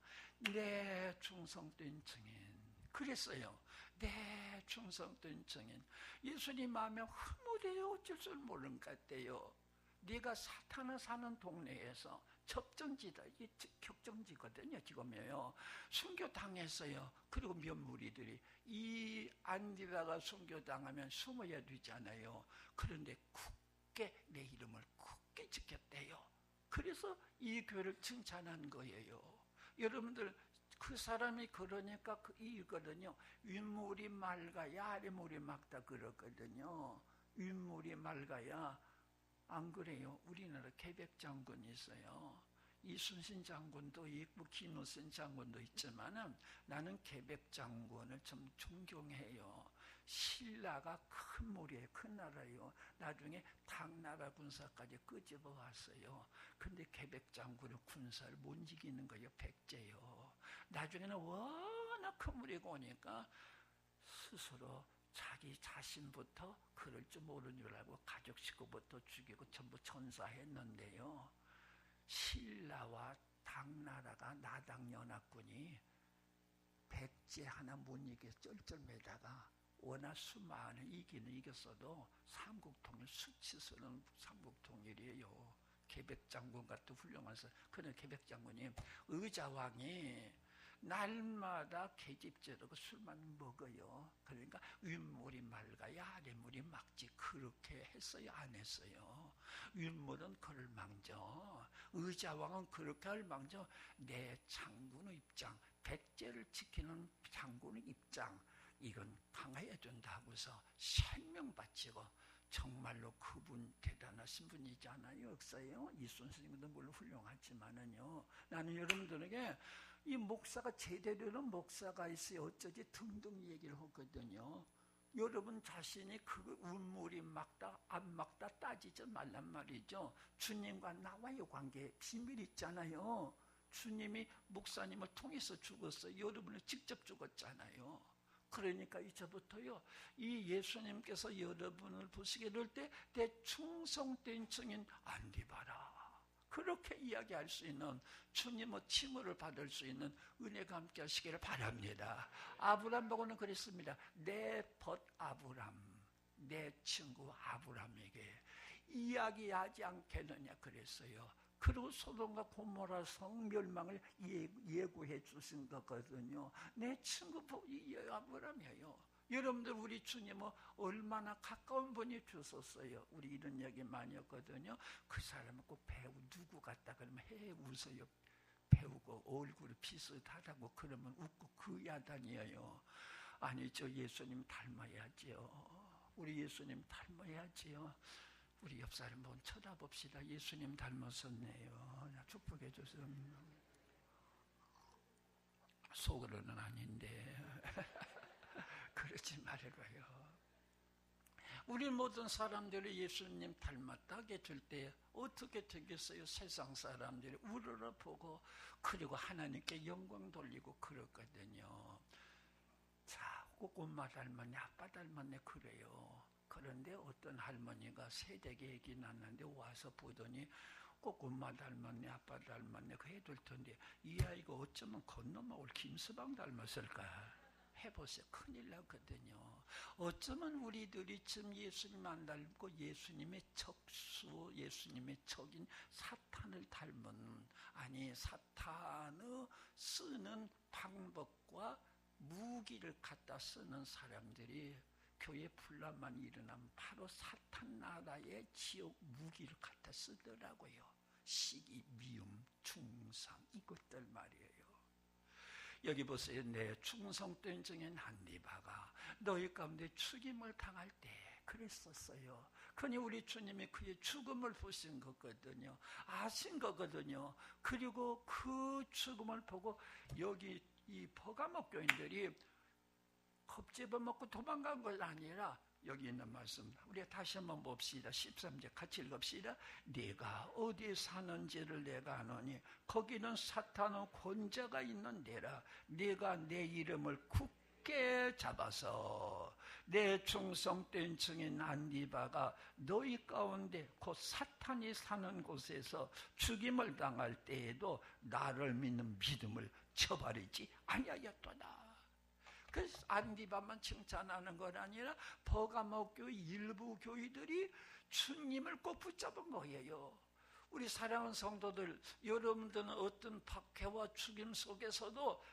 S1: 내 충성된 증인. 그랬어요. 내 충성된 증인. 예수님 마음에 흐뭇해 어쩔 줄 모르는 것 같아요. 네가 사탄을 사는 동네에서 접전지다. 이게 격전지거든요. 지금요. 순교당했어요. 그리고 몇 무리들이 이 안디바가 순교당하면 숨어야 되잖아요. 그런데 굳게 내 이름을 굳게 지켰대요. 그래서 이 교회를 칭찬한 거예요. 여러분들 그 사람이 그러니까 이거든요. 윗물이 맑아야 아랫물이 맑다 그러거든요. 윗물이 맑아야. 안 그래요? 우리나라 계백 장군이 있어요. 이순신 장군도 있고 김우선 장군도 있지만은 나는 계백 장군을 좀 존경해요. 신라가 큰 무리에 큰 나라예요. 나중에 당나라 군사까지 끄집어 왔어요. 근데 계백 장군의 군사를 못 이기는 거예요. 백제요. 나중에는 워낙 큰 무리가 오니까 스스로 자기 자신부터 그럴 줄 모르는 줄 알고 가족 식구부터 죽이고 전부 전사했는데요. 신라와 당나라가 나당연합군이 백제 하나 못 이겨 쩔쩔매다가 워낙 수많은 이겼어도 삼국통일 수치스러운 삼국통일이에요. 계백장군 같은 훌륭한 사람. 그런 계백장군이 의자왕이 날마다 계집제로고 술만 먹어요. 그러니까 윗물이 맑아야 아랫물이 맑지. 그렇게 했어요? 안 했어요? 윗물은 그를 망져. 의자왕은 그렇게 할 망져. 내 장군의 입장, 백제를 지키는 장군의 입장, 이건 강해야 된다 하고서 생명 바치고 정말로 그분 대단하신 분이지 않아요? 역사예요. 이순신도 물론 훌륭하지만은요. 나는 여러분들에게 이 목사가 제대로 된 목사가 있어요. 어쩌지 등등 얘기를 하거든요. 여러분 자신이 그 운물이 막다 안 막다 따지지 말란 말이죠. 주님과 나와의 관계 비밀 있잖아요. 주님이 목사님을 통해서 죽었어요. 여러분을 직접 죽었잖아요. 그러니까 이제부터요, 이 예수님께서 여러분을 보시게 될 때 내 충성된 증인 안디바라, 그렇게 이야기할 수 있는 주님의 칭호를 받을 수 있는 은혜가 함께 하시기를 바랍니다. 아브람 보고는 그랬습니다. 내 벗 아브람, 내 친구 아브람에게 이야기하지 않겠느냐 그랬어요. 그리고 소돔과 고모라 성 멸망을 예고해 주신 거거든요. 내 친구 아브람이에요. 여러분들 우리 주님은 얼마나 가까운 분이 주셨어요. 우리 이런 얘기 많이 했거든요. 그 사람은 꼭 배우 누구 같다 그러면 해 웃어요. 태우고 얼굴이 비슷하다고 그러면 웃고 그 야단이에요. 아니죠. 예수님 닮아야지요. 우리 예수님 닮아야지요. 우리 옆 사람 한번 쳐다봅시다. 예수님 닮았었네요. 축복해 주세요. 속으로는 아닌데 그러지 말고요. 우리 모든 사람들이 예수님 닮았다 해줄 때 어떻게 되겠어요? 세상 사람들이 우러러보고 그리고 하나님께 영광 돌리고 그렇거든요. 자, 엄마 닮았네, 아빠 닮았네 그래요. 그런데 어떤 할머니가 새댁에 얘기 났는데 와서 보더니 꼭 엄마 닮았네, 아빠 닮았네 그 해둘 텐데 이 아이가 어쩌면 건너먹을 김서방 닮았을까? 해보세요. 큰일 나거든요. 어쩌면 우리들이 지금 예수님 안 닮고 예수님의 적수, 예수님의 적인 사탄을 닮은, 아니 사탄의 쓰는 방법과 무기를 갖다 쓰는 사람들이 교회 분란만 일어나면 바로 사탄 나라의 지옥 무기를 갖다 쓰더라고요. 시기, 미움, 충성 이것들 말이에요. 여기 보세요. 내 충성된 중에 난디바가 너희 가운데 죽임을 당할 때 그랬었어요. 그러니 우리 주님이 그의 죽음을 보신 거거든요. 아신 거거든요. 그리고 그 죽음을 보고 여기 이 버가모 교인들이 겁집어먹고 도망간 것 아니라 여기 있는 말씀 우리가 다시 한번 봅시다. 13절 같이 읽읍시다. 네가 어디에 사는지를 내가 아노니 거기는 사탄의 권자가 있는 데라. 네가 내 이름을 굳게 잡아서 내 충성된 증인 안디바가 너희 가운데 곧 사탄이 사는 곳에서 죽임을 당할 때에도 나를 믿는 믿음을 저버리지 아니하였도다. 그래서 안디바만 칭찬하는 건 아니라 버가모 교회 일부 교회들이 주님을 꼭 붙잡은 거예요. 우리 사랑하는 성도들, 여러분들은 어떤 박해와 죽임 속에서도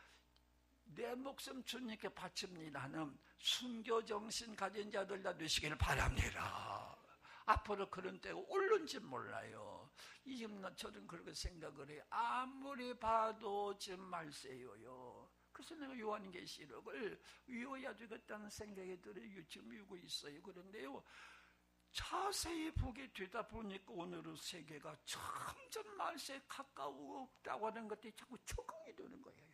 S1: 내 목숨 주님께 바칩니다는 순교정신 가진 자들 다 되시기를 바랍니다. 앞으로 그런 때가 올는지 몰라요. 지금 저는 그렇게 생각을 해요. 아무리 봐도 지금 말세요요. 그래서 내가 요한계시록을 외워야 되겠다는 생각이 들어요. 지금 외우고 있어요. 그런데요, 자세히 보게 되다 보니까 오늘의 세계가 점점 말세에 가까웠다고 하는 것들이 자꾸 적응이 되는 거예요.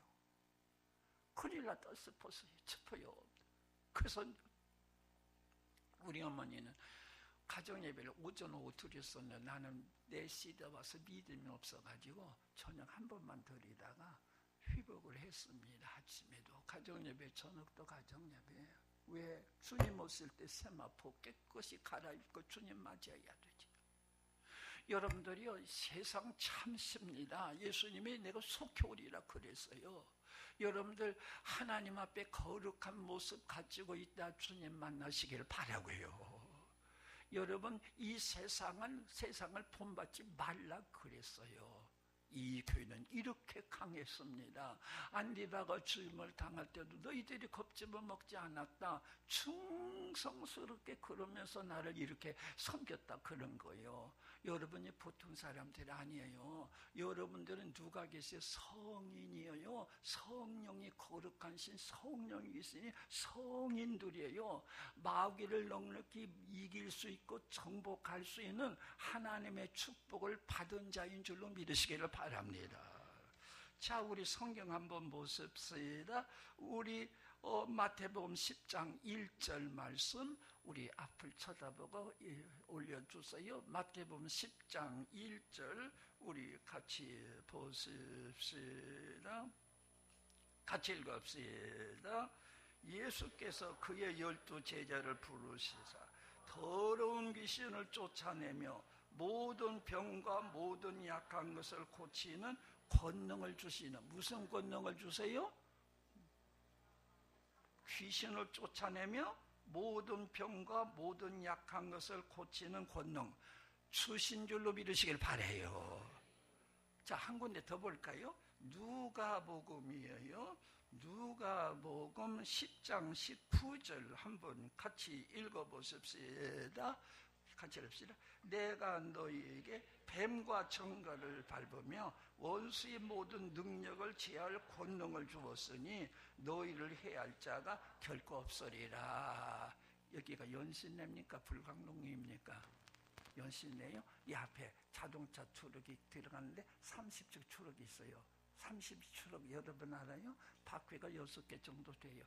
S1: 큰일 났다 싶어요. 그래서 우리 어머니는 가정예배를 오전 오후 드렸었는데 나는 내 시대 와서 믿음이 없어가지고 저녁 한 번만 드리다가 회복을 했습니다. 아침에도 가정예배, 저녁도 가정예배. 왜? 주님 오실 때 세마포 깨끗이 갈아입고 주님 맞이해야 되지. 여러분들이요, 세상 참습니다. 예수님이 내가 속히 오리라 그랬어요. 여러분들 하나님 앞에 거룩한 모습 가지고 있다 주님 만나시기를 바라고요. 여러분 이 세상을 본받지 말라 그랬어요. 이 교회는 이렇게 강했습니다. 안디바가 죽임을 당할 때도 너희들이 겁집어 먹지 않았다. 충성스럽게 그러면서 나를 이렇게 섬겼다 그런 거예요. 여러분이 보통 사람들이 아니에요. 여러분들은 누가 계세요? 성인이에요. 성령이 거룩한 신 성령이 있으니 성인들이에요. 마귀를 넉넉히 이길 수 있고 정복할 수 있는 하나님의 축복을 받은 자인 줄로 믿으시기를 바랍니다. 자, 우리 성경 한번 보십시다. 우리 마태복음 10장 1절 말씀 우리 앞을 쳐다보고 올려주세요. 마태복음 10장 1절 우리 같이 보십시다. 같이 읽읍시다. 예수께서 그의 12 제자를 부르시사 더러운 귀신을 쫓아내며 모든 병과 모든 약한 것을 고치는 권능을 주시는, 무슨 권능을 주세요? 귀신을 쫓아내며 모든 병과 모든 약한 것을 고치는 권능 주신 줄로 믿으시길 바라요. 자, 한 군데 더 볼까요? 누가복음이에요. 누가복음 10장 19절 한번 같이 읽어보십시다. 같이 합시다. 내가 너희에게 뱀과 정갈을 밟으며 원수의 모든 능력을 제할 권능을 주었으니 너희를 해할 자가 결코 없으리라. 여기가 연신내입니까? 불광동입니까? 연신내요. 이 앞에 자동차 추력이 들어가는데 30척 추력이 있어요. 30추력 여러분 알아요? 바퀴가 6개 정도 돼요.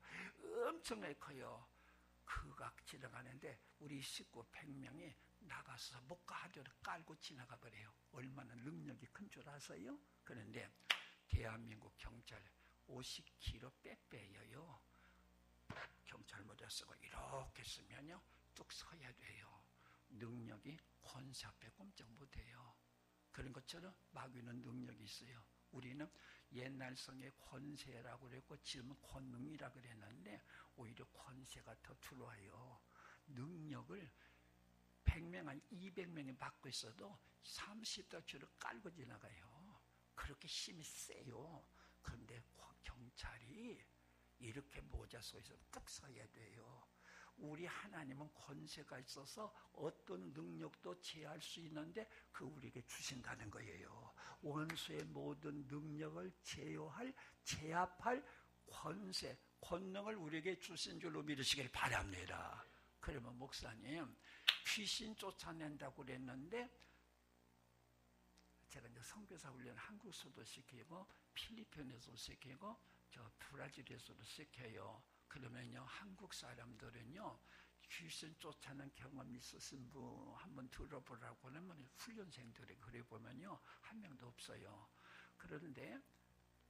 S1: 엄청나게 커요. 그가 지나가는데 우리 식구 100명이 나가서 목과 하도를 깔고 지나가 버려요. 얼마나 능력이 큰 줄 아세요? 그런데 대한민국 경찰 50kg 빼빼여요. 경찰 모자 쓰고 이렇게 쓰면요 뚝 서야 돼요. 능력이 권세 앞에 꼼짝 못해요. 그런 것처럼 마귀는 능력이 있어요. 우리는 옛날 성에 권세라고 그랬고 지금은 권능이라고 그랬는데 오히려 권세가 더 들어와요. 능력을 100명 아니 200명이 받고 있어도 30달러를 깔고 지나가요. 그렇게 힘이 세요. 그런데 경찰이 이렇게 모자 속에서 딱 서야 돼요. 우리 하나님은 권세가 있어서 어떤 능력도 제할 수 있는데 그 우리에게 주신다는 거예요. 원수의 모든 능력을 제압할 권세, 권능을 우리에게 주신 줄로 믿으시길 바랍니다. 그러면 목사님, 귀신 쫓아낸다고 그랬는데 제가 이제 선교사 훈련 한국서도 시키고 필리핀에서도 시키고 저 브라질에서도 시켜요. 그러면요 한국 사람들은요 귀신 쫓아낸 경험 있으신 분 한번 들어보라고 하면 훈련생들이 그래 보면요 한 명도 없어요. 그런데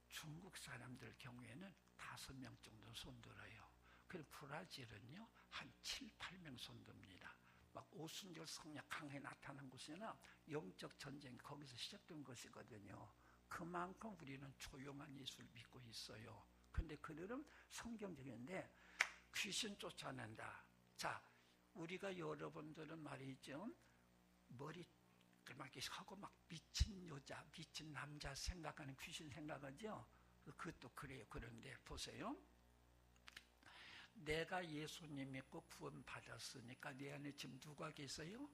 S1: 중국 사람들 경우에는 5명 정도 손들어요. 그리고 브라질은요 한 7, 8명 손듭니다. 막 오순절 성약 강해 나타난 곳이나 영적 전쟁이 거기서 시작된 것이거든요. 그만큼 우리는 조용한 예수를 믿고 있어요. 근데 그들은 성경적인데 귀신 쫓아낸다. 자, 우리가 여러분들은 말이죠. 머리 막 이렇게 하고 막 미친 여자, 미친 남자 생각하는 귀신 생각하죠. 그것도 그래요. 그런데 보세요. 내가 예수님 믿고 구원 받았으니까 내 안에 지금 누가 계세요?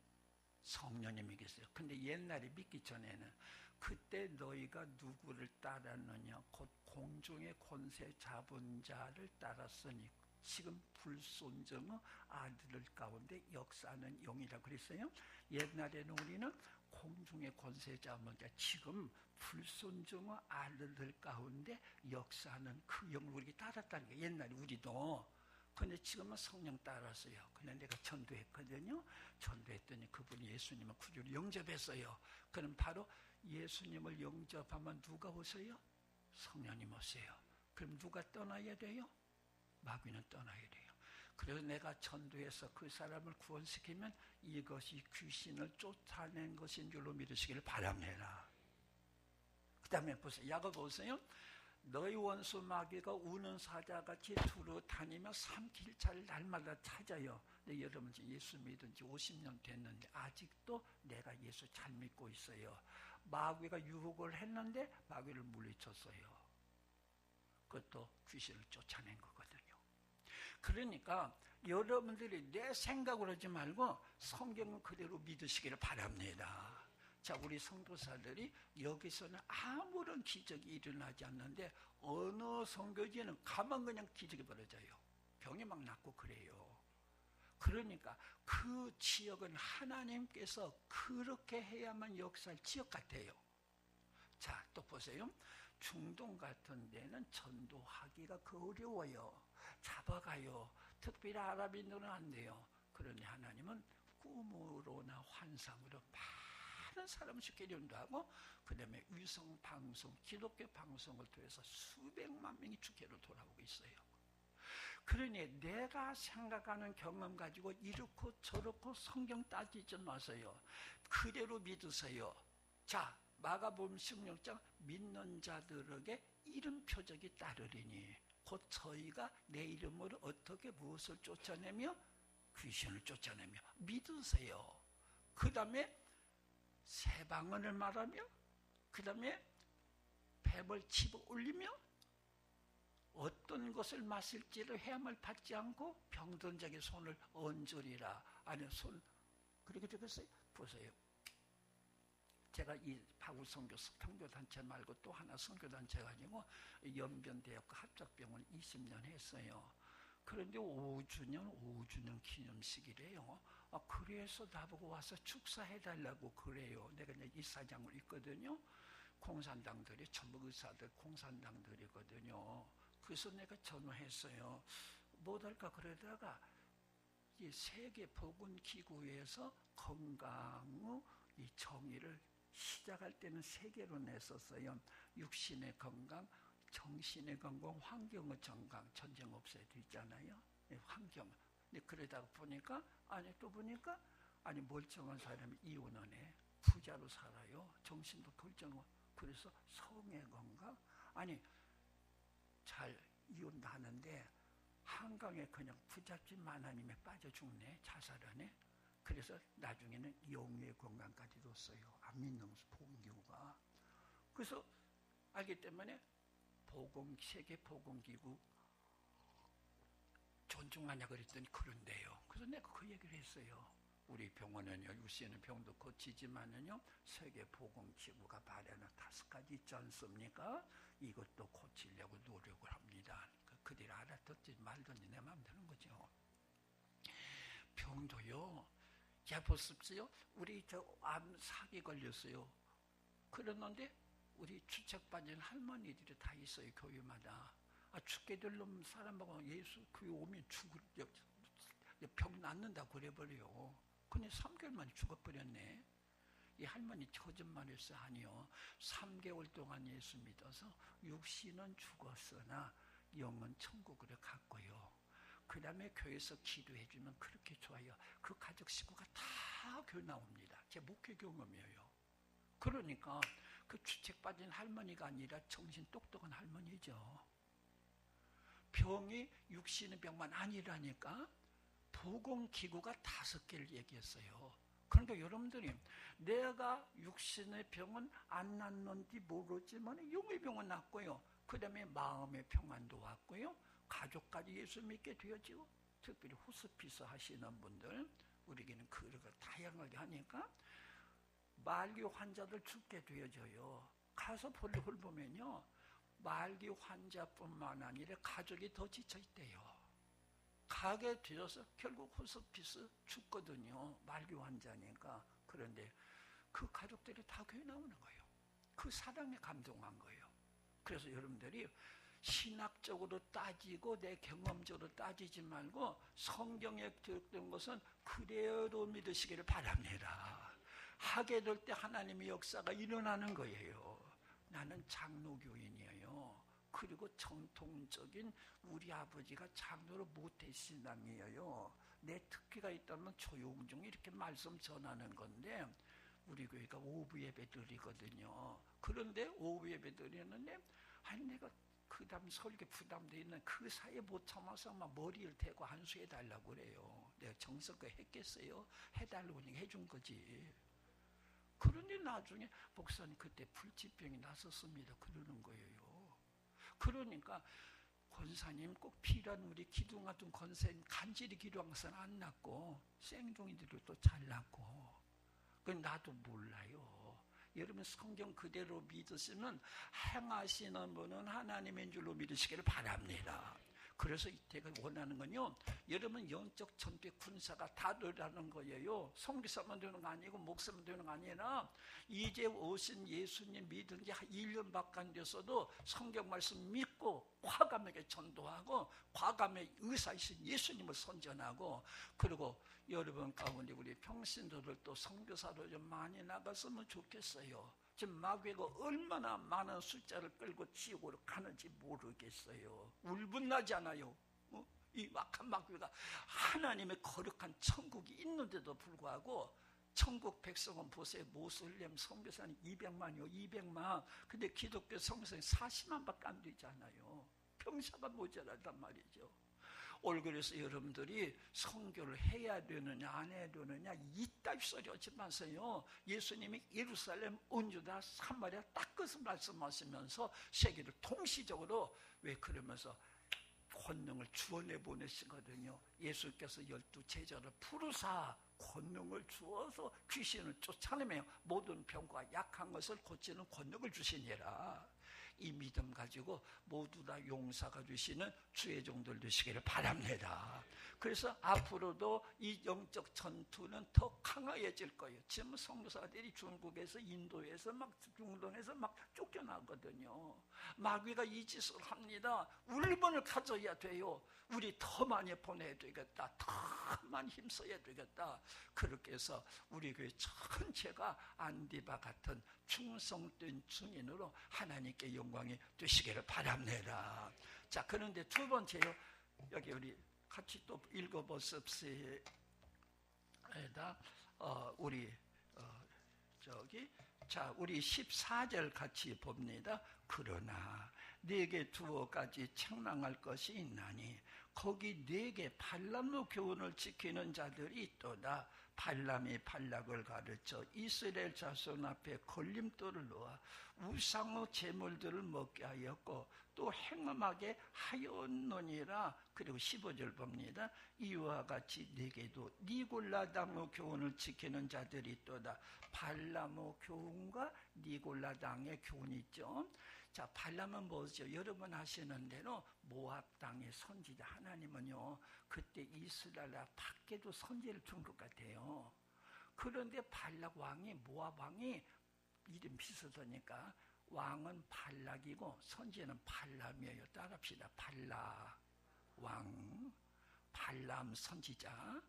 S1: 성령님이 계세요. 근데 옛날에 믿기 전에는 그때 너희가 누구를 따랐느냐? 곧 공중의 권세 잡은 자를 따랐으니 지금 불순종의 아들들 가운데 역사하는 영이라고 그랬어요. 옛날에는 우리는 공중의 권세 잡은 자, 지금 불순종의 아들들 가운데 역사하는 그 영을 우리가 따랐다는 게 옛날에 우리도. 근데 지금은 성령 따랐어요. 근데 내가 전도했거든요. 전도했더니 그분이 예수님을 구주로 영접했어요. 그럼 바로 예수님을 영접하면 누가 오세요? 성령님 오세요. 그럼 누가 떠나야 돼요? 마귀는 떠나야 돼요. 그래서 내가 전도해서 그 사람을 구원시키면 이것이 귀신을 쫓아낸 것인 줄로 믿으시기를 바랍니다. 그 다음에 보세요. 야고보 보세요. 너희 원수 마귀가 우는 사자같이 두루 다니며 삼킬 자를 날마다 찾아요. 근데 여러분 예수 믿은 지 50년 됐는데 아직도 내가 예수 잘 믿고 있어요. 마귀가 유혹을 했는데 마귀를 물리쳤어요. 그것도 귀신을 쫓아낸 거거든요. 그러니까 여러분들이 내 생각으로 하지 말고 성경은 그대로 믿으시기를 바랍니다. 자, 우리 선교사들이 여기서는 아무런 기적이 일어나지 않는데 어느 선교지는 가만 그냥 기적이 벌어져요. 병이 막 낫고 그래요. 그러니까 그 지역은 하나님께서 그렇게 해야만 역사할 지역 같아요. 자, 또 보세요. 중동 같은 데는 전도하기가 어려워요. 잡아가요. 특별히 아랍인들은 안 돼요. 그러니 하나님은 꿈으로나 환상으로 많은 사람을 쉽게 인도하고 그 다음에 위성방송, 기독교 방송을 통해서 수백만 명이 주께로 돌아오고 있어요. 그러니 내가 생각하는 경험 가지고 이렇고 저렇고 성경 따지지 마세요. 그대로 믿으세요. 자, 마가복음 16장 믿는 자들에게 이름 표적이 따르리니 곧 저희가 내 이름으로 어떻게 무엇을 쫓아내며 귀신을 쫓아내며 믿으세요. 그 다음에 새 방언을 말하며 그 다음에 뱀을 집어 올리며 어떤 것을 마실지를 헤함을 받지 않고 병든 자에게 손을 얹으리라. 아니 손 그렇게 적었어요. 보세요. 제가 이 파구 선교단체 말고 또 하나 선교단체 가지고 연변대학과 합작병원을 20년 했어요. 그런데 5주년 기념식이래요. 그래서 나보고 와서 축사해달라고 그래요. 내가 이제 이사장을 있거든요. 공산당들이 전부 의사들 공산당들이거든요. 그래서 내가 전화했어요. 못할까 그러다가 이 세계보건기구에서 건강의 이 정의를 시작할 때는 세 개로 냈었어요. 육신의 건강, 정신의 건강, 환경의 건강. 전쟁 없애야 되잖아요. 환경. 그러다가 보니까 멀쩡한 사람이 이혼을 해. 부자로 살아요. 정신도 결정하고. 그래서 성의 건강. 잘 이혼 나는데 한강에 그냥 부잣집 만화님에 빠져 죽네. 자살하네. 그래서 나중에는 영의 건강까지 뒀어요. 안 믿는 보건기구가. 그래서 알기 때문에 세계보건기구 존중하냐 그랬더니 그런데요. 그래서 내가 그 얘기를 했어요. 우리 병원은요, 유씨는 병도 고치지만은요, 세계보건기구가 발현한 5가지 있지 않습니까? 이것도 고치려고 노력을 합니다. 그들이 알아듣지 말든지 내 마음 드는 거죠. 병도요, 보십시오. 우리 암 사기 걸렸어요. 그랬는데 우리 주책받은 할머니들이 다 있어요. 교회마다. 죽게 될 놈 사람하고 예수 교회 오면 병 낫는다 그래버려요. 근데 3개월 만에 죽어버렸네. 이 할머니 거짓말했어. 아니요. 3개월 동안 예수 믿어서 육신은 죽었으나 영은 천국으로 갔고요. 그 다음에 교회에서 기도해주면 그렇게 좋아요. 그 가족 식구가 다 교회 나옵니다. 제 목회 경험이에요. 그러니까 그 주책받은 할머니가 아니라 정신 똑똑한 할머니죠. 병이 육신의 병만 아니라니까. 보건기구가 5개를 얘기했어요. 그러니까 여러분들이 내가 육신의 병은 안 낫는지 모르지만 영의 병은 낫고요. 그 다음에 마음의 평안도 왔고요. 가족까지 예수 믿게 되어지고, 특별히 호스피스 하시는 분들, 우리에게는 그런 걸 다양하게 하니까 말기 환자들 죽게 되어져요. 가서 볼일 보면요, 말기 환자뿐만 아니라 가족이 더 지쳐있대요. 가게 되어서 결국 호스피스 죽거든요. 말기 환자니까. 그런데 그 가족들이 다 교회 나오는 거예요. 그 사랑에 감동한 거예요. 그래서 여러분들이 신학적으로 따지고 내 경험적으로 따지지 말고 성경에 들었던 것은 그대로 믿으시기를 바랍니다. 하게 될 때 하나님의 역사가 일어나는 거예요. 나는 장로교인이에요. 그리고 정통적인 우리 아버지가 장로로 모태신앙이에요. 내 특기가 있다면 조용조용 이렇게 말씀 전하는 건데, 우리 교회가 오후 예배 드리거든요. 그런데 오후 예배 드리는데 내가 그 다음 설교 부담돼 있는 그 사이에 못 참아서 막 머리를 대고 한수해달라고 그래요. 내가 정성껏 했겠어요? 해달라고 하니까 해준 거지. 그런데 나중에 목사님 그때 불치병이 났었습니다. 그러는 거예요. 그러니까 권사님 꼭 필요한 우리 기둥 같은 권사님 간절히 기도하고서는 안 낫고 생종이들도 또 잘 낫고. 그건 나도 몰라요. 여러분 성경 그대로 믿으시면 행하시는 분은 하나님인 줄로 믿으시기를 바랍니다. 그래서 제가 원하는 건요, 여러분 영적 전투의 군사가 다 되라는 거예요. 성기사만 되는 거 아니고 목사만 되는 거 아니라 이제 오신 예수님 믿은 지 1년밖에 안 됐어도 성경 말씀 믿고 과감하게 전도하고 과감하게 의사이신 예수님을 선전하고, 그리고 여러분 가운데 우리 평신도들도 선교사로 좀 많이 나갔으면 좋겠어요. 지금 마귀가 얼마나 많은 숫자를 끌고 지옥으로 가는지 모르겠어요. 울분나잖아요. 이 악한 마귀가 하나님의 거룩한 천국이 있는데도 불구하고, 천국 백성은 보세요. 모슬렘 선교사는 200만이요. 200만. 근데 기독교 선교사는 40만밖에 안 되잖아요. 병사가 모자라단 말이죠. 그래서 여러분들이 선교를 해야 되느냐 안 해야 되느냐 이따위 소리 하지 마세요. 예수님이 예루살렘, 온 유다, 사마리아 딱 그것을 말씀하시면서 세계를 통시적으로 왜 그러면서 권능을 주어내 보내시거든요. 예수께서 12제자를 부르사 권능을 주어서 귀신을 쫓아내며 모든 병과 약한 것을 고치는 권능을 주시니라. 이 믿음 가지고 모두 다 용사가 되시는 주의 종들 되시기를 바랍니다. 그래서 앞으로도 이 영적 전투는 더 강해질 거예요. 지금 성도사들이 중국에서 인도에서 막 중동에서 막 쫓겨나거든요. 마귀가 이 짓을 합니다. 울분을 가져야 돼요. 우리 더 많이 보내야 되겠다. 더 많이 힘써야 되겠다. 그렇게 해서 우리 교회 전체가 안디바 같은 충성된 증인으로 하나님께 영광이 되시기를 바랍니다. 자, 그런데 두 번째요. 여기 우리 같이 또 읽어보십시다. 우리 14절 같이 봅니다. 그러나 네게 두어 가지 책망할 것이 있나니 거기 네게 발람의 교훈을 지키는 자들이 있도다. 발람이 발락을 가르쳐 이스라엘 자손 앞에 걸림돌을 놓아 우상의 제물들을 먹게 하였고 또 행음하게 하였노니라. 그리고 15절 봅니다. 이와 같이 네게도 니골라당의 교훈을 지키는 자들이 있도다. 발람의 교훈과 니골라당의 교훈이 있죠. 자, 발람은 뭐죠? 여러분 아시는 대로 모압 땅의 선지자. 하나님은요 그때 이스라엘 밖에도 선지를 준 것 같아요. 그런데 발락 왕이, 모압 왕이 이름 비슷하니까 왕은 발락이고 선지는 발람이에요. 따라합시다. 발락 왕, 발람 선지자.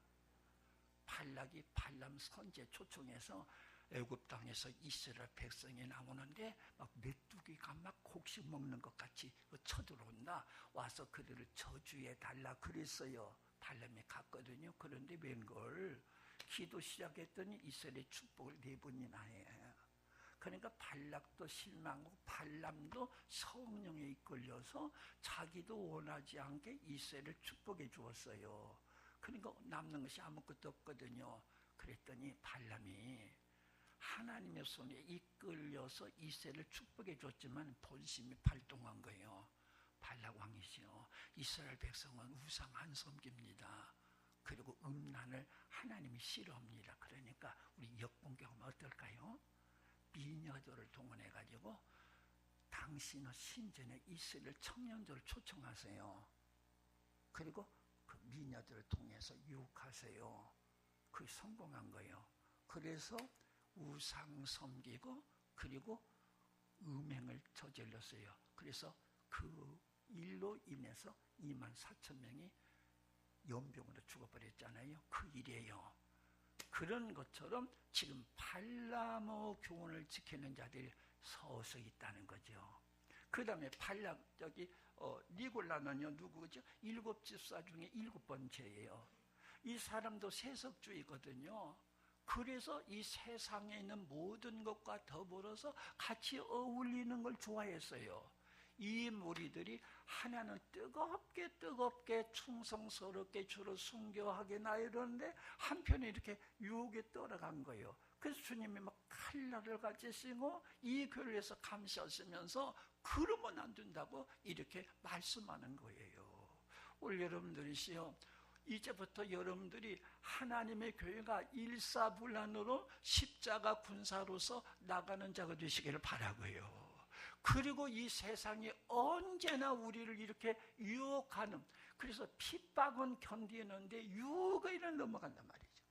S1: 발락이 발람 선지에 초청해서 애굽 땅에서 이스라엘 백성이 나오는데 막 메뚜기가 막 곡식 먹는 것 같이 쳐들어온다. 와서 그들을 저주해 달라 그랬어요. 발람이 갔거든요. 그런데 웬걸 기도 시작했더니 이스라엘의 축복을 4번이나 해. 그러니까 발락도 실망하고 발람도 성령에 이끌려서 자기도 원하지 않게 이스라엘을 축복해 주었어요. 그러니까 남는 것이 아무것도 없거든요. 그랬더니 발람이 하나님의 손에 이끌려서 이스라엘을 축복해 줬지만 본심이 발동한 거예요. 발락 왕이시요. 이스라엘 백성은 우상 안 섬깁니다. 그리고 음란을 하나님이 싫어합니다. 그러니까 우리 역봉경하면 어떨까요? 미녀들을 동원해가지고 당신의 신전에 이스라엘 청년들을 초청하세요. 그리고 그 미녀들을 통해서 유혹하세요. 그게 성공한 거예요. 그래서 우상 섬기고 그리고 음행을 저질렀어요. 그래서 그 일로 인해서 24,000명이 연병으로 죽어버렸잖아요. 그 일이에요. 그런 것처럼 지금 발람의 교훈을 지키는 자들이 서서 있다는 거죠. 그 다음에 발람, 니골라는요 누구죠? 7집사 중에 7번째예요. 이 사람도 세속주의거든요. 그래서 이 세상에 있는 모든 것과 더불어서 같이 어울리는 걸 좋아했어요. 이 무리들이 하나는 뜨겁게 충성스럽게 주를 순교하게나 이러는데 한편에 이렇게 유혹에 떨어간 거예요. 그래서 주님이 막 칼날을 가지시고 이 교회를 위해서 감시하시면서 그러면 안 된다고 이렇게 말씀하는 거예요. 오늘 여러분들이시요, 이제부터 여러분들이 하나님의 교회가 일사불란으로 십자가 군사로서 나가는 자가 되시기를 바라고요. 그리고 이 세상이 언제나 우리를 이렇게 유혹하는, 그래서 핍박은 견디는데 유혹을 넘어간단 말이죠.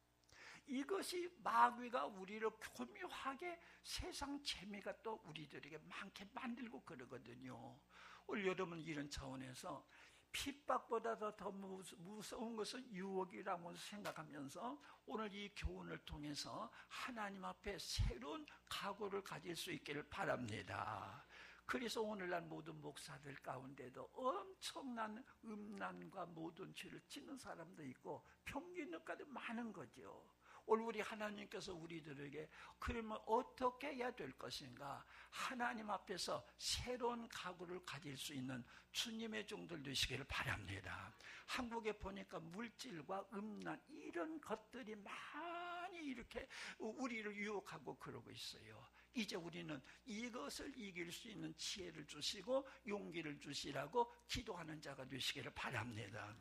S1: 이것이 마귀가 우리를 교묘하게 세상 재미가 또 우리들에게 많게 만들고 그러거든요. 오늘 여러분 이런 차원에서 핍박보다 더 무서운 것은 유혹이라고 생각하면서 오늘 이 교훈을 통해서 하나님 앞에 새로운 각오를 가질 수 있기를 바랍니다. 그래서 오늘날 모든 목사들 가운데도 엄청난 음란과 모든 죄를 짓는 사람도 있고 평균력까지 많은 거죠. 오늘 우리 하나님께서 우리들에게 그러면 어떻게 해야 될 것인가, 하나님 앞에서 새로운 각오를 가질 수 있는 주님의 종들 되시기를 바랍니다. 한국에 보니까 물질과 음란 이런 것들이 많이 이렇게 우리를 유혹하고 그러고 있어요. 이제 우리는 이것을 이길 수 있는 지혜를 주시고 용기를 주시라고 기도하는 자가 되시기를 바랍니다.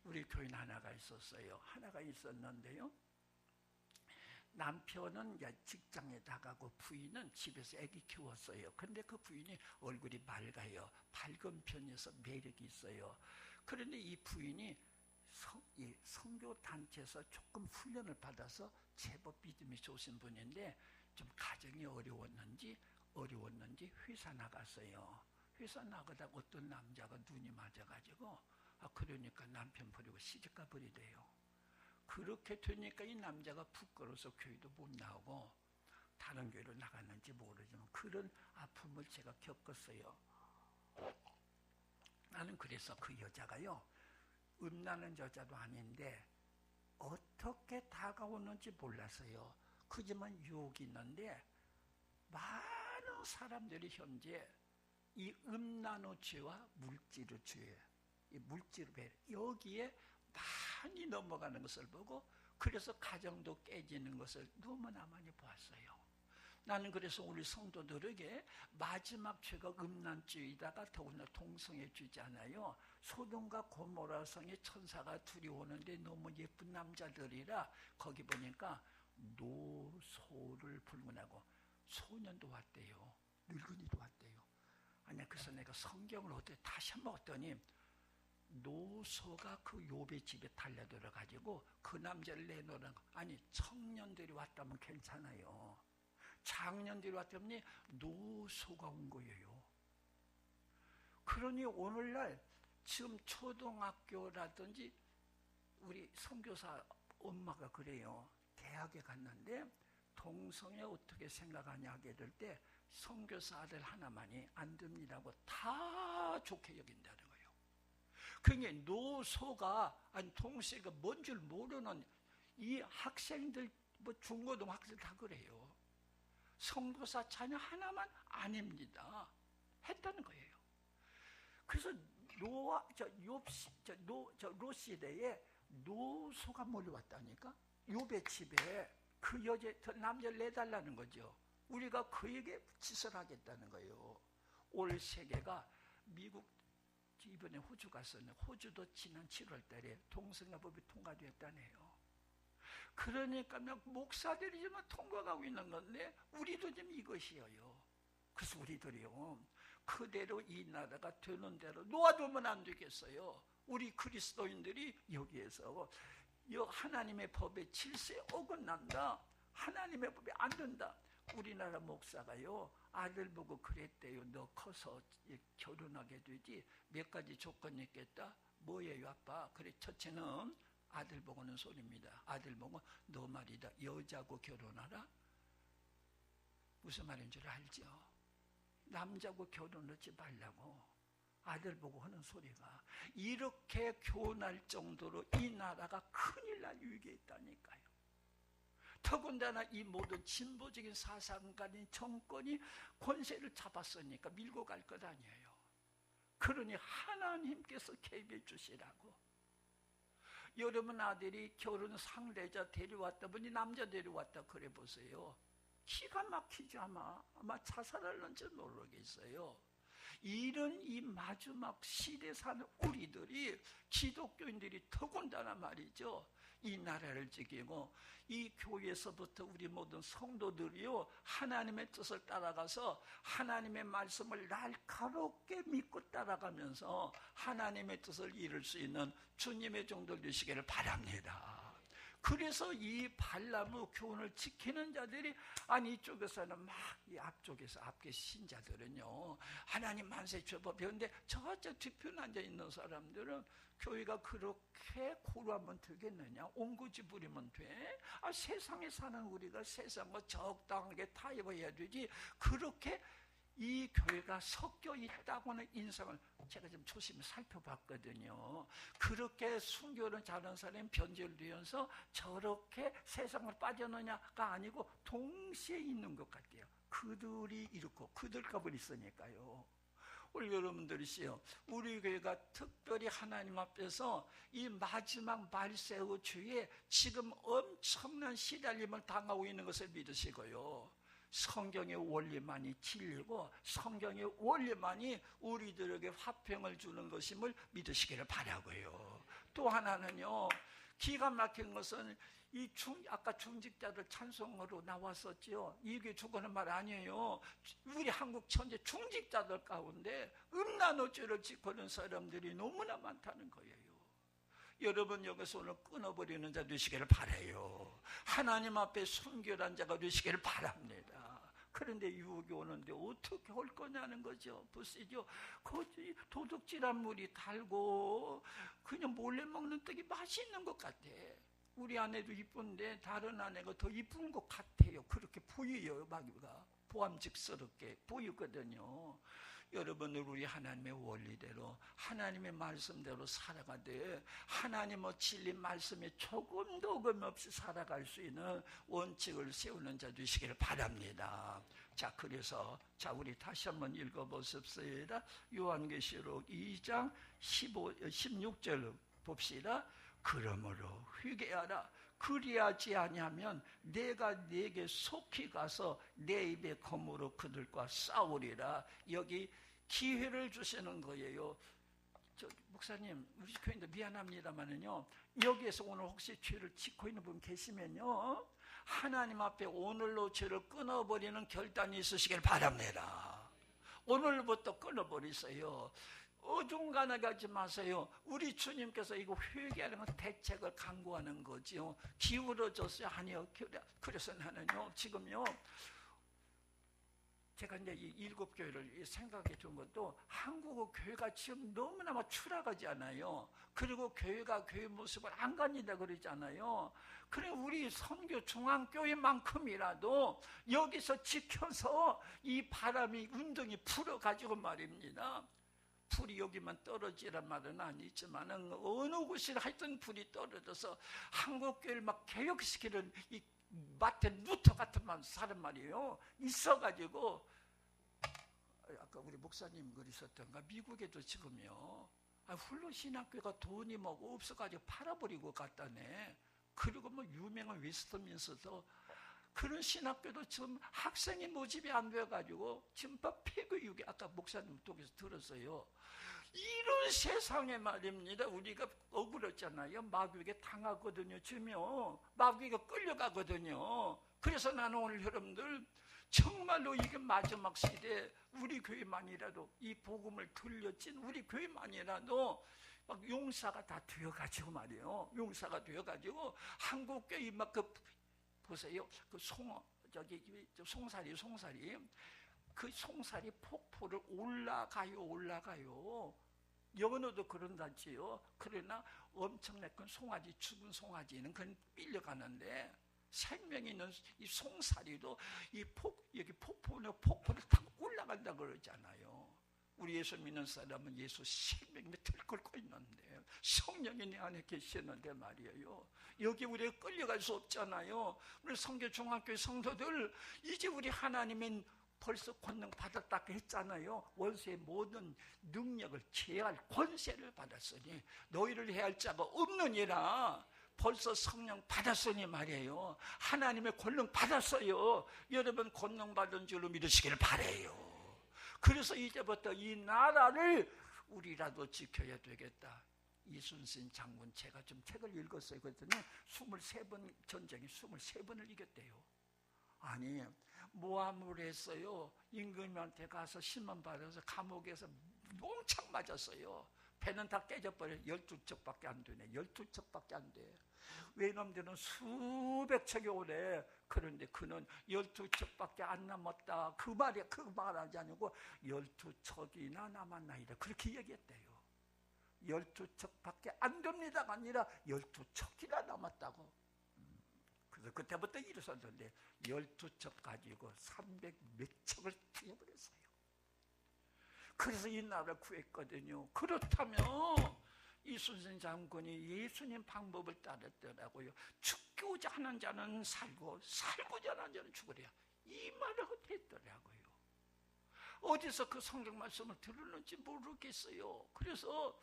S1: 우리 교인 하나가 있었어요. 하나가 있었는데요. 남편은 직장에 나가고 부인은 집에서 아기 키웠어요. 그런데 그 부인이 얼굴이 맑아요. 밝은 편이어서 매력이 있어요. 그런데 이 부인이 선교 단체에서 조금 훈련을 받아서 제법 믿음이 좋으신 분인데 좀 가정이 어려웠는지 회사 나갔어요. 회사 나가다 어떤 남자가 눈이 맞아가지고 그러니까 남편 버리고 시집가 버리대요. 그렇게 되니까 이 남자가 부끄러워서 교회도 못 나오고 다른 교회로 나갔는지 모르지만 그런 아픔을 제가 겪었어요. 나는 그래서 그 여자가요, 음란한 여자도 아닌데 어떻게 다가오는지 몰랐어요. 그지만 유혹이 있는데 많은 사람들이 현재 이 음란의 죄와 물질의 죄, 이 물질의 배 여기에 많이 넘어가는 것을 보고 그래서 가정도 깨지는 것을 너무나 많이 보았어요. 나는 그래서 우리 성도들에게 마지막 죄가 음란죄이다가 더구나 동성애 죄잖아요. 소돔과 고모라 성에 천사가 둘이 오는데 너무 예쁜 남자들이라 거기 보니까 노소를 불문하고 소년도 왔대요. 늙은이도 왔대요. 아니 그래서 내가 성경을 어떻게 다시 한번 봤더니 노소가 그 욥의 집에 달려들어 가지고 그 남자를 내놓으라고. 아니 청년들이 왔다면 괜찮아요. 장년들이 왔다면 노소가 온 거예요. 그러니 오늘날 지금 초등학교라든지 우리 선교사 엄마가 그래요. 대학에 갔는데 동성애 어떻게 생각하냐 하게 될 때 선교사 아들 하나만이 안 됩니다고 다 좋게 여긴다는 거예요. 그러니까 노소가 아니 동성애가 뭔 줄 모르는 이 학생들 뭐 중고등학생 다 그래요. 선교사 자녀 하나만 아닙니다 했다는 거예요. 그래서 로 시대에 노소가 몰려왔다니까. 욥의 집에 그 남자를 내달라는 거죠. 우리가 그에게 짓을 하겠다는 거예요. 올 세계가 미국 이번에 호주 갔었는데 호주도 지난 7월 달에 동성애법이 통과됐다네요. 그러니까 목사들이 지금 통과하고 있는 건데 우리도 지금 이것이에요. 그래서 우리들이요 그대로 이 나라가 되는 대로 놓아두면 안 되겠어요. 우리 그리스도인들이 여기에서 하나님의 법에 질서에 어긋난다. 하나님의 법이 안 된다. 우리나라 목사가요 아들 보고 그랬대요. 너 커서 결혼하게 되지 몇 가지 조건이 있겠다. 뭐예요 아빠? 그래 첫째는 아들 보고는 소리입니다. 아들 보고 너 말이다 여자고 결혼하라. 무슨 말인 줄 알죠? 남자고 결혼하지 말라고 아들 보고 하는 소리가 이렇게 교훈할 정도로 이 나라가 큰일 날 위기에 있다니까요. 더군다나 이 모든 진보적인 사상가인 정권이 권세를 잡았으니까 밀고 갈 것 아니에요. 그러니 하나님께서 개입해 주시라고. 여러분 아들이 결혼 상대자 데려왔다 보니 남자 데려왔다 그래 보세요. 기가 막히지 아마 자살할는지 모르겠어요. 이런 이 마지막 시대 사는 우리들이 기독교인들이 더군다나 말이죠. 이 나라를 지키고 이 교회에서부터 우리 모든 성도들이요 하나님의 뜻을 따라가서 하나님의 말씀을 날카롭게 믿고 따라가면서 하나님의 뜻을 이룰 수 있는 주님의 종들 되시기를 바랍니다. 그래서 이 발람의 교훈을 지키는 자들이 아니 이쪽에서는 막 이 앞쪽에서 앞에 신자들은요 하나님 만세 주법 배우는데 저쪽 뒤편 앉아 있는 사람들은 교회가 그렇게 고루하면 되겠느냐? 옹구지 부리면 돼? 세상에 사는 우리가 세상과 적당하게 타협해야 되지. 그렇게 이 교회가 섞여 있다고는 인상을 제가 좀 조심히 살펴봤거든요. 그렇게 순교를 잘하는 사람이 변절되어서 저렇게 세상을 빠져느냐가 아니고 동시에 있는 것 같아요. 그들이 이렇고 그들 값을 있으니까요. 우리 여러분들이시요 우리 교회가 특별히 하나님 앞에서 이 마지막 말세의 주에 지금 엄청난 시달림을 당하고 있는 것을 믿으시고요. 성경의 원리만이 진리고 성경의 원리만이 우리들에게 화평을 주는 것임을 믿으시기를 바라고요. 또 하나는요, 기가 막힌 것은 아까 중직자들 찬송으로 나왔었죠. 이게 죽어는 말 아니에요. 우리 한국 천재 중직자들 가운데 음란어죄를 짓고는 사람들이 너무나 많다는 거예요. 여러분 여기서 오늘 끊어버리는 자 되시기를 바라요. 하나님 앞에 순결한 자가 되시기를 바랍니다. 그런데 유혹이 오는데 어떻게 할 거냐는 거죠. 보시죠. 거기 도둑질한 물이 달고 그냥 몰래 먹는 떡이 맛있는 것 같아. 우리 아내도 이쁜데 다른 아내가 더 이쁜 것 같아요. 그렇게 보여요. 마귀가 보암직스럽게 보이거든요. 여러분들 우리 하나님의 원리대로 하나님의 말씀대로 살아가되 하나님의 진리 말씀에 조금도 어김없이 살아갈 수 있는 원칙을 세우는 자 되시기를 바랍니다. 자, 그래서 우리 다시 한번 읽어보십시다. 요한계시록 2장 16절 봅시다. 그러므로 회개하라. 그리하지 아니하면 내가 네게 속히 가서 내 입의 검으로 그들과 싸우리라. 여기 기회를 주시는 거예요. 목사님, 우리 교인들 미안합니다만은요, 여기에서 오늘 혹시 죄를 짓고 있는 분 계시면요, 하나님 앞에 오늘로 죄를 끊어버리는 결단이 있으시길 바랍니다. 오늘부터 끊어버리세요. 어중간하게 하지 마세요. 우리 주님께서 이거 회개하는 건 대책을 강구하는 거지요. 기울어졌어요. 아니요. 그래서 나는요, 지금요, 제가 이제 이 7교회를 생각해 준 것도 한국 교회가 지금 너무나 추락하지 않아요. 그리고 교회가 교회 모습을 안 가진다 그러잖아요. 그래, 우리 선교 중앙교회만큼이라도 여기서 지켜서 이 바람이 운동이 불어가지고 말입니다. 불이 여기만 떨어지란 말은 아니지만 어느 곳이 하여튼 불이 떨어져서 한국교회를 막 개혁시키는 이 마틴 루터 같은 사람 말이에요. 있어가지고 아까 우리 목사님 그러셨던가 미국에도 지금요, 훌로신학교가 돈이 뭐 없어가지고 팔아버리고 갔다네. 그리고 뭐 유명한 웨스트민스터 그런 신학교도 지금 학생이 모집이 안 돼가지고 지금 폐교육이 아까 목사님 통해서 들었어요. 이런 세상에 말입니다. 우리가 억울했잖아요. 마귀에게 당하거든요. 지금요, 마귀가 끌려가거든요. 그래서 나는 오늘 여러분들 정말로 이게 마지막 시대에 우리 교회만이라도 이 복음을 들려진 우리 교회만이라도 막 용사가 다 되어가지고 말이에요. 용사가 되어가지고 한국교회 막 보세요. 그 송사리 그 송사리 폭포를 올라가요. 연어도 그런다지요. 그러나 엄청난 큰 송아지, 죽은 송아지는 그건 밀려가는데 생명이 있는 이 송사리도 여기 폭포를 타고 올라간다 그러잖아요. 우리 예수 믿는 사람은 예수 생명이 들끓고 있는데 성령이 내 안에 계시는데 말이에요. 여기 우리가 끌려갈 수 없잖아요. 우리 성교 중학교 성도들 이제 우리 하나님은 벌써 권능 받았다고 했잖아요. 원수의 모든 능력을 제할 권세를 받았으니 너희를 해할 자가 없느니라. 벌써 성령 받았으니 말이에요. 하나님의 권능 받았어요. 여러분 권능 받은 줄로 믿으시기를 바라요. 그래서 이제부터 이 나라를 우리라도 지켜야 되겠다. 이순신 장군, 제가 좀 책을 읽었어요. 그랬더니 23번 전쟁에 23번을 이겼대요. 아니, 모함을 했어요. 임금한테 가서 신문 받아서 감옥에서 몽창 맞았어요. 배는 다 깨져버려. 12척밖에 안 되네. 12척밖에 안 돼. 외놈들은 수백 척이 오래. 그런데 그는 12척밖에 안 남았다. 그 말하지 않고 12척이나 남았나이다. 그렇게 얘기했대요. 12척밖에 안 됩니다가 아니라 12척이나 남았다고. 그래서 그때부터 일어섰는데 12척 가지고 300 몇 척을 죽여버렸어요. 그래서 이 나라를 구했거든요. 그렇다면 이순신 장군이 예수님 방법을 따랐더라고요. 죽고자 하는 자는 살고 살고자 하는 자는 죽으랴. 이 말을 했더라고요. 어디서 그 성경 말씀을 들었는지 모르겠어요. 그래서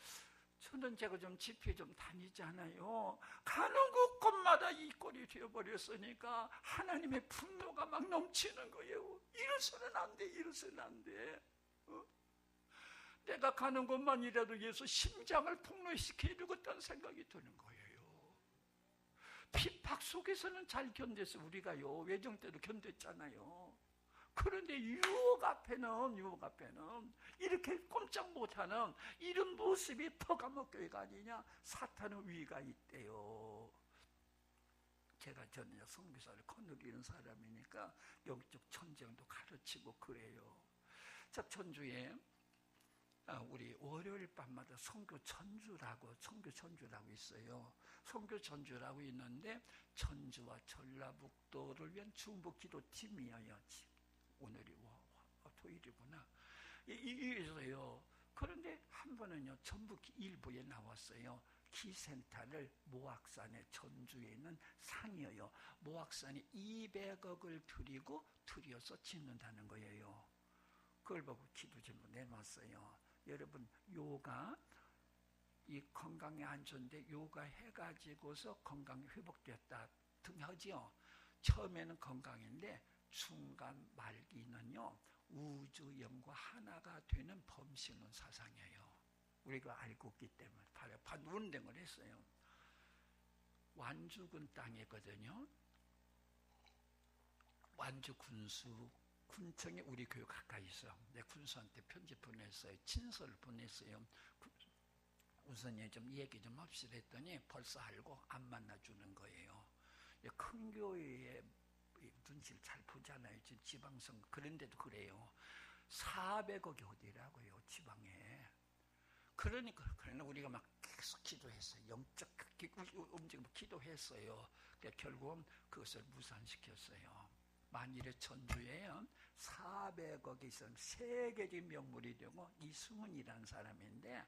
S1: 저는 제가 좀 집회 좀 다니잖아요. 가는 곳곳마다 이 꼴이 되어버렸으니까 하나님의 분노가 막 넘치는 거예요. 이래서는 안 돼, 이래서는 안 돼. 내가 가는 곳만이라도 예수 심장을 폭로시켜야 되겠다는 생각이 드는 거예요. 핍박 속에서는 잘 견뎠어요. 우리가요, 외정 때도 견뎠잖아요. 그런데 유혹 앞에는 이렇게 꼼짝 못하는 이런 모습이 퍼가먹교회가 아니냐, 사탄의 위가 있대요. 제가 저는 선교사를 거느리는 사람이니까 영적 전쟁도 가르치고 그래요. 자, 전주에 우리 월요일 밤마다 선교 전주라고 있어요. 선교 전주라고 있는데 전주와 전라북도를 위한 중보 기도팀이에요. 오늘이 토요일이구나. 이래서요. 그런데 한 번은요, 전북 일부에 나왔어요. 기센터를 모악산의 전주에 있는 산이에요. 모악산이 200억을 들여서 짓는다는 거예요. 그걸 보고 기도 제목 내놨어요. 여러분, 요가 이 건강에 안 좋은데 요가 해가지고서 건강이 회복됐다 등하지요. 처음에는 건강인데 중간 말기는요, 우주 영과 하나가 되는 범신론 사상이에요. 우리가 알고 있기 때문에 바로 운동을 했어요. 완주군 땅이거든요. 완주 군청에 우리 교육 가까이 있어. 내 군수한테 편지 보냈어요. 친서를 보냈어요. 우선 좀 얘기 좀 합시다 했더니 벌써 알고 안 만나주는 거예요. 큰 교회에 눈치를 잘 보잖아요. 지방선. 그런데도 그래요. 400억이 어디라고요, 지방에. 그러니까 우리가 막 계속 기도했어요. 영적 움직임 기도했어요. 결국은 그것을 무산시켰어요. 만일에 전주에 400억이 있으면 세계적인 명물이 되고, 이수문이라는 사람인데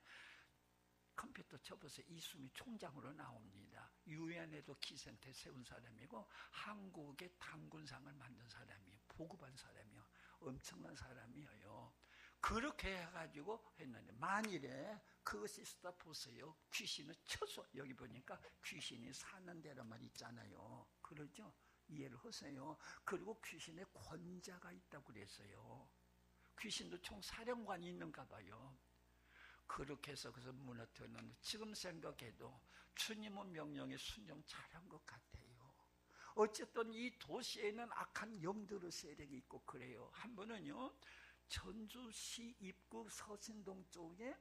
S1: 컴퓨터 쳐보세요. 이수미 총장으로 나옵니다. 유엔에도 기센터 세운 사람이고 한국의 당군상을 만든 사람이에요. 보급한 사람이요. 엄청난 사람이에요. 그렇게 해가지고 했는데, 만일에 그것이 있다 보세요. 귀신을 쳐서, 여기 보니까 귀신이 사는 데란 말 있잖아요. 그러죠? 이해를 하세요. 그리고 귀신의 권자가 있다고 그랬어요. 귀신도 총 사령관이 있는가 봐요. 그렇게 해서 그래서 무너뜨렸는데, 지금 생각해도 주님의 명령에 순종 잘한 것 같아요. 어쨌든 이 도시에는 악한 영들의 세력이 있고 그래요. 한 번은요, 전주시 입구 서신동 쪽에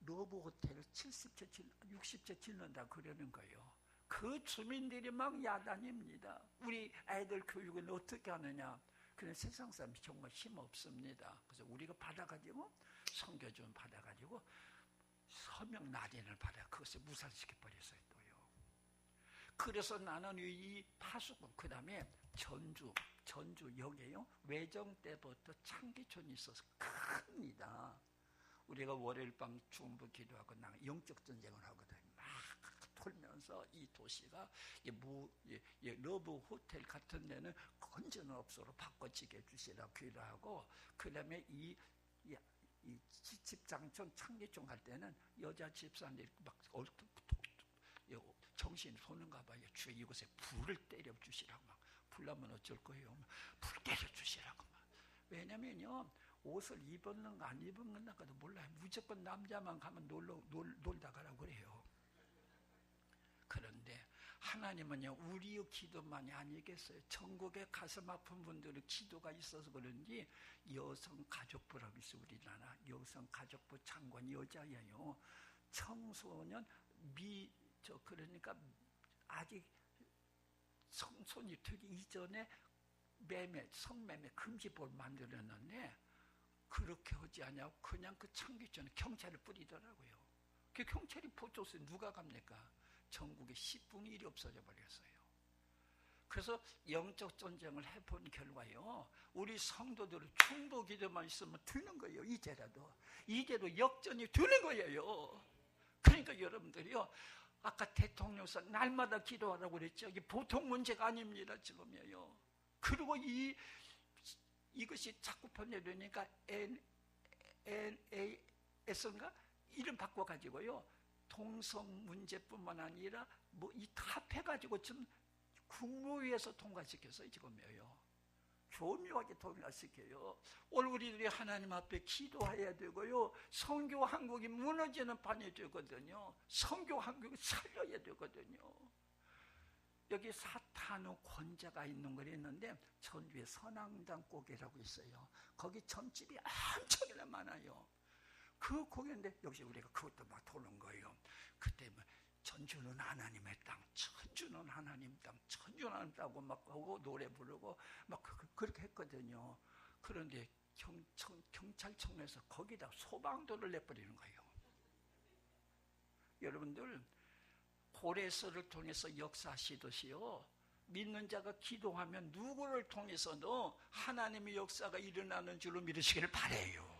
S1: 러브 호텔을 60채 짓는다 그러는 거예요. 그 주민들이 막 야단입니다. 우리 아이들 교육은 어떻게 하느냐. 그런 세상 사람이 정말 힘없습니다. 그래서 우리가 받아가지고 선교 좀 받아가지고 서명 날인을 받아 그것을 무산시켜버렸어요. 또요. 그래서 나는 이 파수꾼, 그 다음에 전주역에요, 외정 때부터 창기촌이 있어서 큽니다. 우리가 월요일 밤 중부 기도하고 영적 전쟁을 하거든요. 막 돌면서 이 도시가 러브 호텔 같은 데는 건전 업소로 바꿔지게 해주시라고 기도하고, 그 다음에 이 집장촌 창기촌 갈 때는 여자 집사님들이 막 정신이 도는가 봐요. 주여 이곳에 불을 때려 주시라고 막. 불나면 어쩔 거예요. 불 때려 주시라고 막. 왜냐면요, 옷을 입었는가 안 입었는가도 몰라요. 무조건 남자만 가면 놀다 가라고 그래요. 그런데 하나님은요, 우리의 기도만이 아니겠어요. 전국에 가슴 아픈 분들의 기도가 있어서 그런지 여성가족부라고 있어요. 우리나라 여성가족부 장관 여자예요. 청소년 그러니까 아직 성손이 되기 이전에 성매매 금지법을 만들었는데, 그렇게 하지 않냐고 그냥 그 창기촌에 경찰을 뿌리더라고요. 그 경찰이 보초서 누가 갑니까? 전국에 10분의 1이 없어져 버렸어요. 그래서 영적 전쟁을 해본 결과요, 우리 성도들은 중보 기도만 있으면 되는 거예요. 이제도 역전이 되는 거예요. 그러니까 여러분들이요, 아까 대통령사 날마다 기도하라고 그랬죠. 이게 보통 문제가 아닙니다, 지금이요. 그리고 이것이 자꾸 번뇌되니까 NAS인가? 이름 바꿔가지고요, 동성 문제뿐만 아니라 뭐 이 합해가지고 지금 국무위에서 통과시켰어요. 지금요. 교묘하게 통과시켜요. 오늘 우리들이 하나님 앞에 기도해야 되고요, 선교 한국이 무너지는 판이 되거든요. 선교 한국을 살려야 되거든요. 여기 사탄의 권자가 있는 걸 했는데, 전주에 선앙당 고개라고 있어요. 거기 점집이 엄청나게 많아요. 그 고개인데 역시 우리가 그것도 막 도는 거예요. 그때 뭐 전주는 하나님의 땅, 천주는 하나님 땅, 천주는 하나님 땅하고 막 하고 노래 부르고 막 그렇게 했거든요. 그런데 경찰청에서 거기다 소방도를 내버리는 거예요. 여러분들, 고레서를 통해서 역사하시듯이요, 믿는 자가 기도하면 누구를 통해서도 하나님의 역사가 일어나는 줄로 믿으시기를 바라요.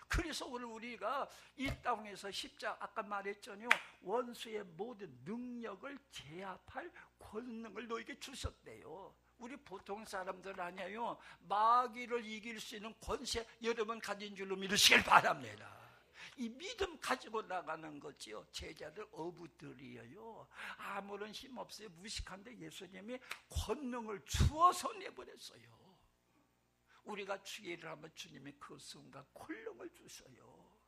S1: 그래서 오늘 우리가 이 땅에서 십자가, 아까 말했잖아요, 원수의 모든 능력을 제압할 권능을 너에게 주셨대요. 우리 보통 사람들 아니에요. 마귀를 이길 수 있는 권세 여러분 가진 줄로 믿으시길 바랍니다. 이 믿음 가지고 나가는 거지요. 제자들 어부들이에요. 아무런 힘 없어요. 무식한데 예수님이 권능을 주어서 내버렸어요. 우리가 주의를 하면 주님이 그 순간 권능을 주셔요.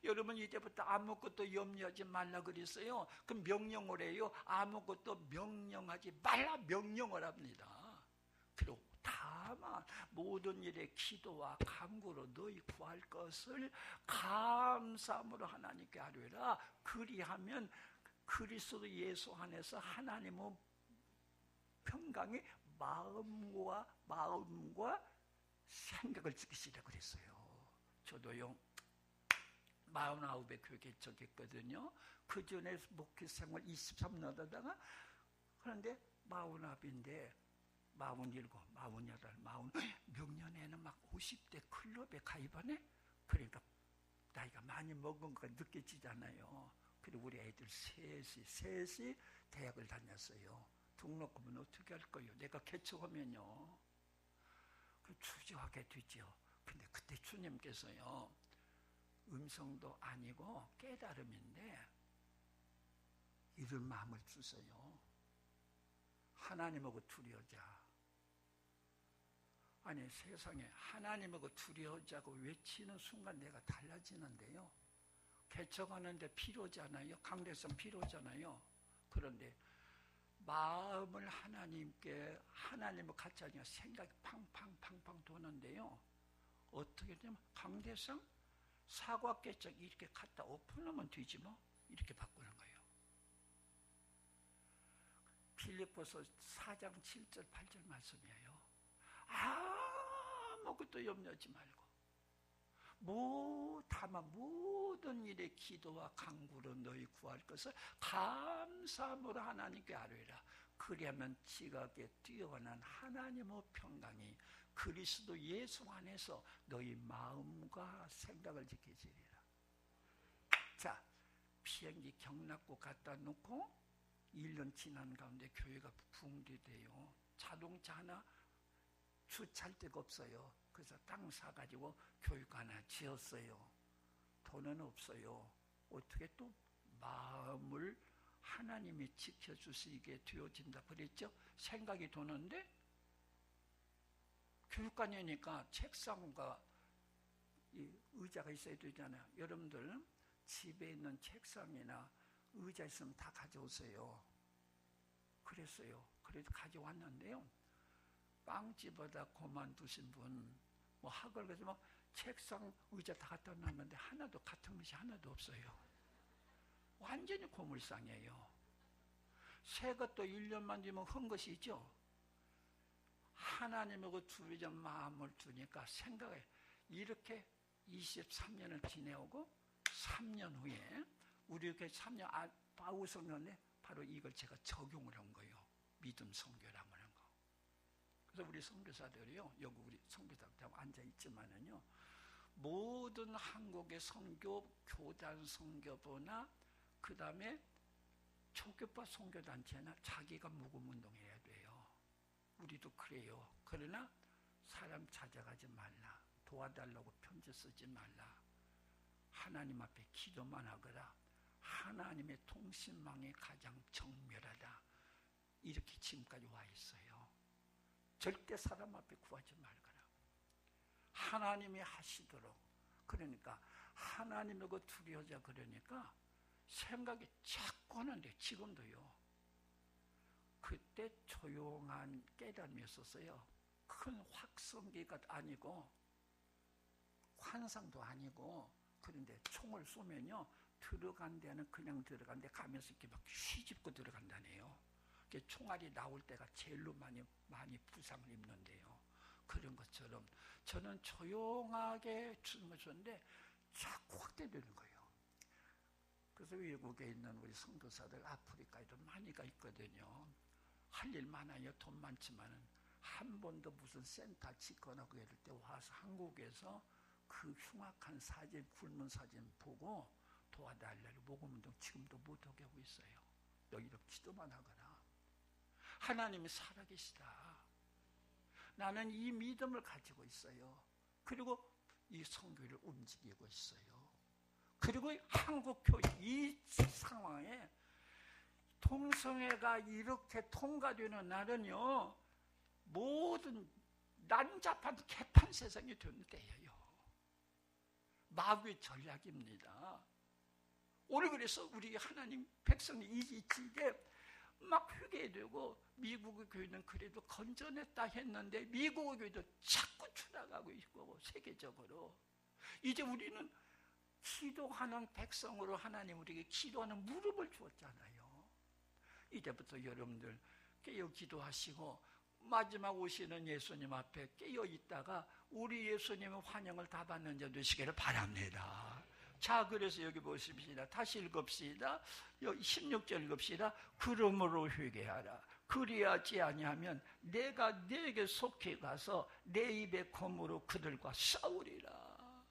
S1: 여러분, 이제부터 아무것도 염려하지 말라 그랬어요. 그 명령을 해요. 아무것도 명령하지 말라 명령을 합니다. 그리고 다만 모든 일에 기도와 간구로 너희 구할 것을 감사함으로 하나님께 아뢰라. 그리하면 그리스도 예수 안에서 하나님의 평강이 마음과 생각을 지키시라 그랬어요. 저도요, 49에 교회 개척했거든요. 그 전에 목회 생활 23년 하다가, 그런데 49인데 47, 48, 40 명년에는 막 50대 클럽에 가입하네. 그러니까 나이가 많이 먹은 거가 느껴지잖아요. 그리고 우리 애들 셋이 대학을 다녔어요. 등록금은 어떻게 할 거예요? 내가 개척하면요, 주저하게 되죠. 근데 그때 주님께서요, 음성도 아니고 깨달음인데 이런 마음을 주세요. 하나님하고 두려워하자. 아니, 세상에 하나님하고 두려워하자고 외치는 순간 내가 달라지는데요. 개척하는데 필요잖아요. 강대성 필요잖아요. 그런데 마음을 하나님을 같이 하니까 생각이 팡팡 도는데요. 어떻게 되면 강대성 사과 깨짝 이렇게 갖다 엎으면 되지 뭐, 이렇게 바꾸는 거예요. 빌립보서 4장 7절 8절 말씀이에요. 아무것도 염려하지 말고 다만 모든 일에 기도와 간구로 너희 구할 것을 감사함으로 하나님께 아뢰라. 그리하면 지각에 뛰어난 하나님의 평강이 그리스도 예수 안에서 너희 마음과 생각을 지키시리라. 자, 비행기 경납고 갖다 놓고 1년 지난 가운데 교회가 붕괴돼요. 자동차 하나 주차할 데가 없어요. 그래서 땅 사가지고 교육 하나 지었어요. 돈은 없어요. 어떻게 또 마음을 하나님이 지켜주시게 되어진다 그랬죠? 생각이 도는데, 교육관이니까 책상과 이 의자가 있어야 되잖아요. 여러분들 집에 있는 책상이나 의자 있으면 다 가져오세요. 그랬어요. 그래도 가져왔는데요, 빵집에다 그만두신 분, 뭐 학을 가서 뭐 책상 의자 다 갖다 놨는데 하나도 같은 것이 하나도 없어요. 완전히 고물상이에요. 새 것도 1년만 되면 한 것이죠. 하나님하고 두려운 마음을 두니까 생각해. 이렇게 23년을 지내오고 3년 후에 우리 교회 3년 바우성년에 바로 이걸 제가 적용을 한 거예요. 믿음 선교라고 하는 거. 그래서 우리 선교사들이요, 여기 우리 선교사들 앉아 있지만은요, 모든 한국의 선교 교단 선교부나 그 다음에 초교파 선교단체나 자기가 묵음운동해야 돼요. 우리도 그래요. 그러나 사람 찾아가지 말라. 도와달라고 편지 쓰지 말라. 하나님 앞에 기도만 하거라. 하나님의 통신망이 가장 정밀하다. 이렇게 지금까지 와 있어요. 절대 사람 앞에 구하지 말거라. 하나님이 하시도록. 그러니까 하나님하고 두려워하자. 그러니까 생각이 자꾸 하는데 지금도요. 그때 조용한 깨달음이었었어요. 큰 확성기가 아니고 환상도 아니고. 그런데 총을 쏘면요 들어간 데는 그냥 들어간데 가면서 이렇게 막 휘집고 들어간다네요. 총알이 나올 때가 제일로 많이 부상을 입는데요. 그런 것처럼 저는 조용하게 죽음을 줬는데 자꾸 확대되는 거예요. 그래서 외국에 있는 우리 선교사들 아프리카에도 많이 가 있거든요. 할 일 많아요. 돈 많지만은 한 번도 무슨 센터 짓거나 그럴 때 와서 한국에서 그 흉악한 사진, 굶은 사진 보고 도와달라고 모금운동 지금도 못하게 하고 있어요. 너희들 기도만 하거라. 하나님이 살아계시다. 나는 이 믿음을 가지고 있어요. 그리고 이 선교를 움직이고 있어요. 그리고 한국교회 이 상황에 통성회가 이렇게 통과되는 날은요 모든 난잡한 개판 세상이 되는 때예요. 마귀의 전략입니다. 오늘 그래서 우리 하나님 백성이 이게 막 회개되고 미국의 교회는 그래도 건전했다 했는데 미국의 교회도 자꾸 추락하고 있고 세계적으로 이제 우리는 기도하는 백성으로 하나님 우리에게 기도하는 무릎을 주었잖아요. 이제부터 여러분들 깨어 기도하시고 마지막 오시는 예수님 앞에 깨어 있다가 우리 예수님의 환영을 다 받는 자 되시기를 바랍니다. 자, 그래서 여기 보십시다. 다시 읽읍시다. 16절 읽읍시다. 그러므로 회개하라. 그리하지 아니하면 내가 네게 속히 가서 내 입의 검으로 그들과 싸우리라.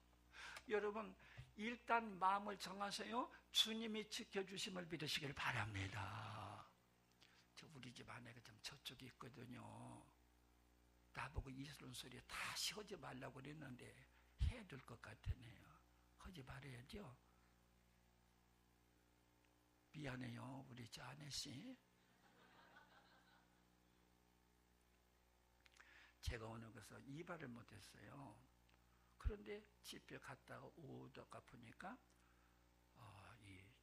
S1: 여러분 일단 마음을 정하세요. 주님이 지켜주심을 믿으시길 바랍니다. 우리 집 아내가 좀 저쪽에 있거든요. 나보고 이런 소리에 다시 하지 말라고 그랬는데 해야 될 것 같으네요. 하지 말아야죠. 미안해요, 우리 저 아내씨. 제가 오늘 그래서 이발을 못했어요. 그런데 집에 갔다가 오다가 보니까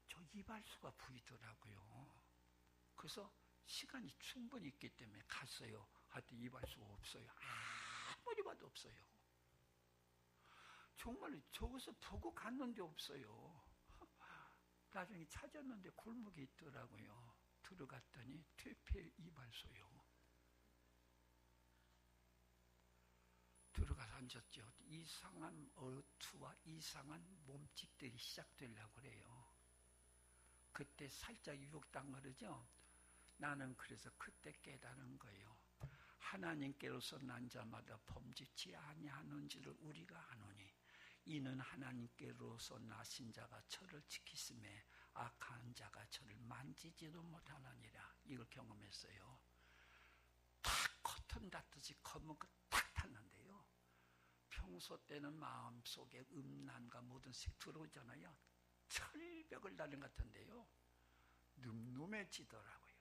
S1: 저 이발소가 보이더라고요. 그래서 시간이 충분히 있기 때문에 갔어요. 하여튼 이발소가 없어요. 아무리 봐도 없어요. 정말 저기서 보고 갔는데 없어요. 나중에 찾았는데 골목에 있더라고요. 들어갔더니 퇴폐 이발소요. 들어가서 앉았죠. 이상한 어투와 이상한 몸짓들이 시작되려고 그래요. 그때 살짝 유혹당 그러죠. 나는 그래서 그때 깨달은 거예요. 하나님께로서 난 자마다 범죄치 아니하는지를 우리가 아노니 이는 하나님께로서 나신 자가 저를 지키심에 악한 자가 저를 만지지도 못하느니라. 이걸 경험했어요. 탁 커튼 닫듯이 검은 거 탁 탔는데요. 평소 때는 마음속에 음란과 모든 색 들어오잖아요. 철벽을 달린 것 같은데요. 늠름해지더라고요.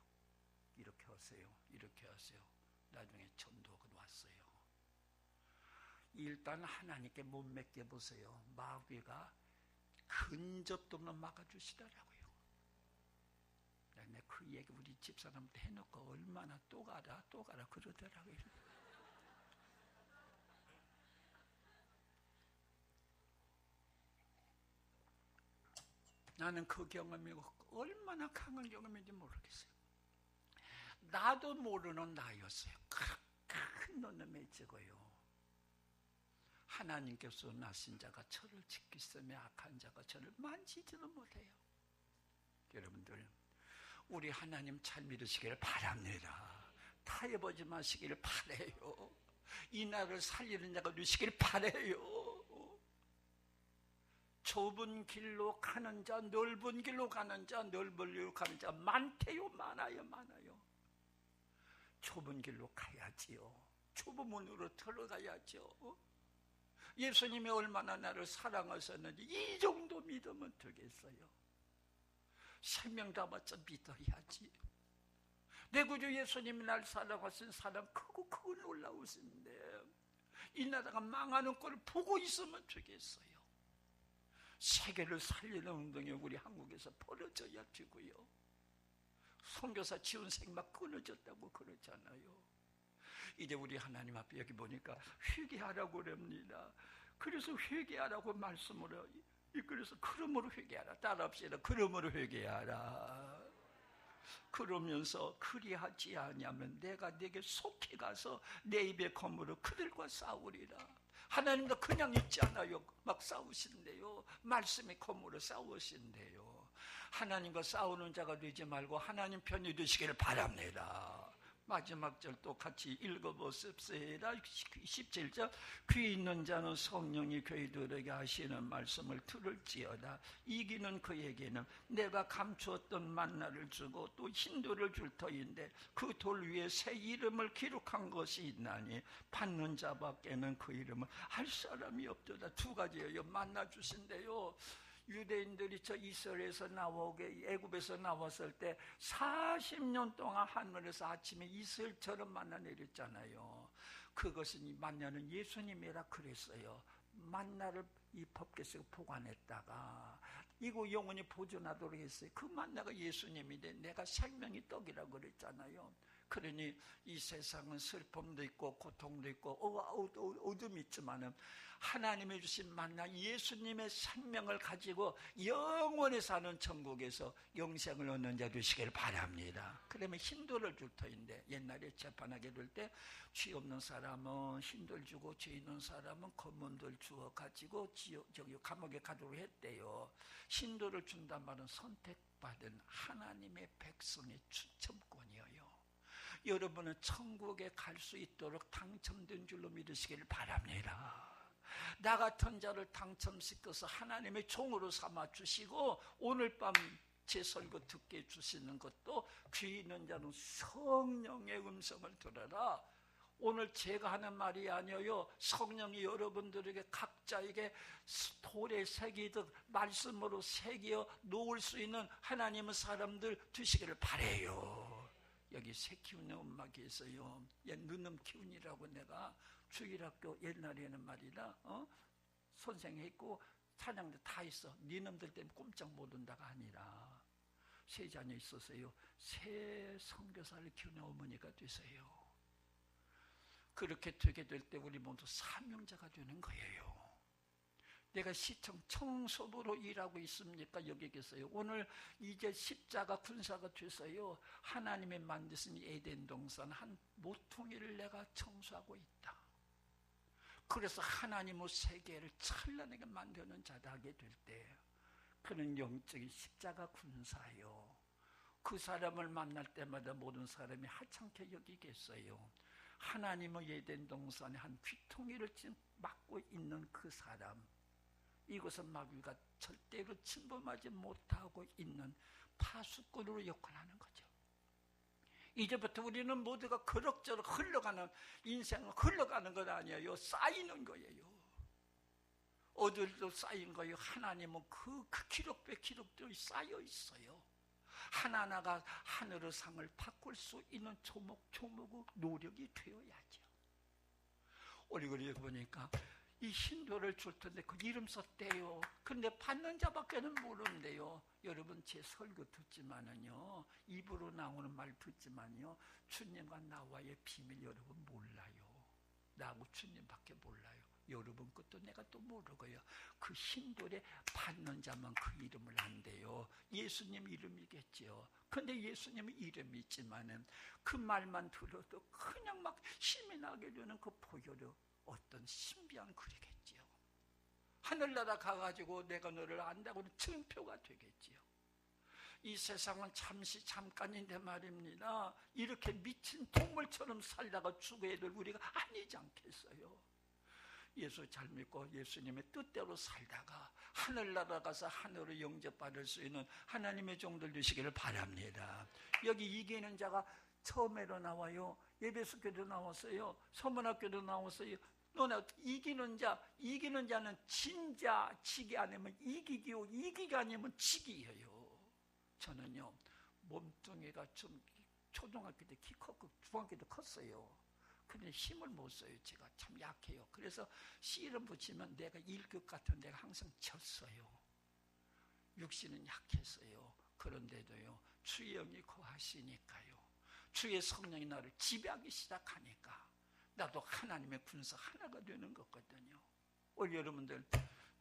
S1: 이렇게 하세요. 이렇게 하세요. 나중에 전도가 왔어요. 일단 하나님께 못 맡겨보세요. 마귀가 근접도 없는 막아주시더라고요. 내가 그 얘기 우리 집사람한테 해놓고 얼마나 또 가라 그러더라고요. 나는 그 경험이 얼마나 강한 경험인지 모르겠어요. 나도 모르는 나였어요. 큰 놈의 적어요. 하나님께서 나신 자가 저를 지키시며 악한 자가 저를 만지지도 못해요. 여러분들 우리 하나님 잘 믿으시기를 바랍니다. 타협하지 마시기를 바라요. 이 나라를 살리는 자가 되시기를 바라요. 좁은 길로 가는 자, 넓은 길로 가는 자, 넓은 길로 가는 자 많대요. 많아요. 좁은 길로 가야지요. 좁은 문으로 들어가야죠. 예수님이 얼마나 나를 사랑하셨는지 이 정도 믿으면 되겠어요. 생명 담아서 믿어야지. 내 구주 예수님이 날 사랑하신 사랑 크고 놀라우신데 이 나라가 망하는 걸 보고 있으면 되겠어요. 세계를 살리는 운동이 우리 한국에서 벌어져야 되고요. 선교사 지원생 막 끊어졌다고 그러잖아요. 이제 우리 하나님 앞에 여기 보니까 회개하라고 그럽니다. 그래서 회개하라고 말씀으로 그래서 그러므로 회개하라. 따라합시다. 그러므로 회개하라. 그러면서 그리하지 아니하면 내가 네게 속히 가서 내 입의 검으로 그들과 싸우리라. 하나님도 그냥 있지 않아요. 막 싸우신대요. 말씀의 검으로 싸우신대요. 하나님과 싸우는 자가 되지 말고 하나님 편이 되시기를 바랍니다. 마지막 절 또 같이 읽어보십시다. 17절 귀 있는 자는 성령이 교회들에게 하시는 말씀을 들을지어다. 이기는 그에게는 내가 감추었던 만나를 주고 또 흰돌을 줄 터인데 그 돌 위에 새 이름을 기록한 것이 있나니 받는 자밖에는 그 이름을 알 사람이 없도다. 두 가지예요. 만나 주신대요. 유대인들이 저 이스라엘에서 나오게 애굽에서 나왔을 때 40년 동안 하늘에서 아침에 이슬처럼 만나 내렸잖아요. 그것은 이 만나는 예수님이라 그랬어요. 만나를 이 법궤속에 보관했다가 이거 영원히 보존하도록 했어요. 그 만나가 예수님인데 내가 생명의 떡이라고 그랬잖아요. 그러니 이 세상은 슬픔도 있고 고통도 있고 어둠이 있지만은 하나님이 주신 만나 예수님의 생명을 가지고 영원히 사는 천국에서 영생을 얻는 자 되시길 바랍니다. 그러면 흰돌을 줄 터인데 옛날에 재판하게 될 때 죄 없는 사람은 흰돌 주고 죄 있는 사람은 검은 돌 주어 가지고 저기 감옥에 가도록 했대요. 흰돌을 준단 말은 선택받은 하나님의 백성의 추첨권이에요. 여러분은 천국에 갈 수 있도록 당첨된 줄로 믿으시길 바랍니다. 나 같은 자를 당첨시켜서 하나님의 종으로 삼아 주시고 오늘 밤 제 설교 듣게 해주시는 것도 귀 있는 자는 성령의 음성을 들어라. 오늘 제가 하는 말이 아니에요. 성령이 여러분들에게 각자에게 돌에 새기듯 말씀으로 새겨 놓을 수 있는 하나님의 사람들 되시기를 바라요. 여기 새 키우는 엄마가 있어요. 얘 누놈 키운이라고 내가 주일학교 옛날에는 말이다. 선생했고 찬양도 다 있어. 니놈들 때문에 꼼짝 못 온다가 아니라 세 자녀 있었어요. 새 선교사를 키우는 어머니가 되세요. 그렇게 되게 될 때 우리 모두 사명자가 되는 거예요. 내가 시청 청소부로 일하고 있습니까? 여기 계세요. 오늘 이제 십자가 군사가 돼서요. 하나님의 만드신 에덴 동산 한 모퉁이를 내가 청소하고 있다. 그래서 하나님의 세계를 찬란하게 만드는 자다 하게 될 때 그는 영적인 십자가 군사요. 그 사람을 만날 때마다 모든 사람이 하찮게 여기겠어요. 하나님의 에덴 동산에 한 귀퉁이를 맡고 있는 그 사람, 이것은 마귀가 절대로 침범하지 못하고 있는 파수꾼으로 역할하는 거죠. 이제부터 우리는 모두가 그럭저럭 흘러가는 인생은 흘러가는 것 아니에요. 쌓이는 거예요. 어디도 쌓인 거예요. 하나님은 그 기록배 기록들이 쌓여 있어요. 하나하나가 하늘의 상을 바꿀 수 있는 조목조목의 노력이 되어야죠. 우리 보니까 이 흰돌을 줄 텐데 그 이름 썼대요. 근데 받는 자밖에는 모르는데요. 여러분 제 설교 듣지만은요, 입으로 나오는 말 듣지만요, 주님과 나와의 비밀 여러분 몰라요. 나하고 주님밖에 몰라요. 여러분 것도 내가 또 모르고요. 그 흰돌에 받는 자만 그 이름을 안대요. 예수님 이름이겠죠. 근데 예수님의 이름이 있지만은 그 말만 들어도 그냥 막 힘이 나게 되는 그 보혈의 어떤 신비한 글이겠지요. 하늘나라 가가지고 내가 너를 안다고는 증표가 되겠지요. 이 세상은 잠깐인데 말입니다. 이렇게 미친 동물처럼 살다가 죽어야 될 우리가 아니지 않겠어요. 예수 잘 믿고 예수님의 뜻대로 살다가 하늘나라 가서 하늘을 영접받을 수 있는 하나님의 종들 되시기를 바랍니다. 여기 이기는 자가 처음에로 나와요. 예배숙교도 나왔어요. 서문학교도 나왔어요. 너네 이기는 자는 진자 치기 아니면 이기기요, 이기가 아니면 지기예요. 저는요, 몸뚱이가 좀 초등학교 때 키 컸고 중학교 때 컸어요. 근데 힘을 못 써요. 제가 참 약해요. 그래서 씨름 붙이면 내가 1급 같은 데가 항상 졌어요. 육신은 약했어요. 그런데도요, 주의 영이 거하시니까요, 주의 성령이 나를 지배하기 시작하니까 나도 하나님의 군사 하나가 되는 거거든요. 우리 여러분들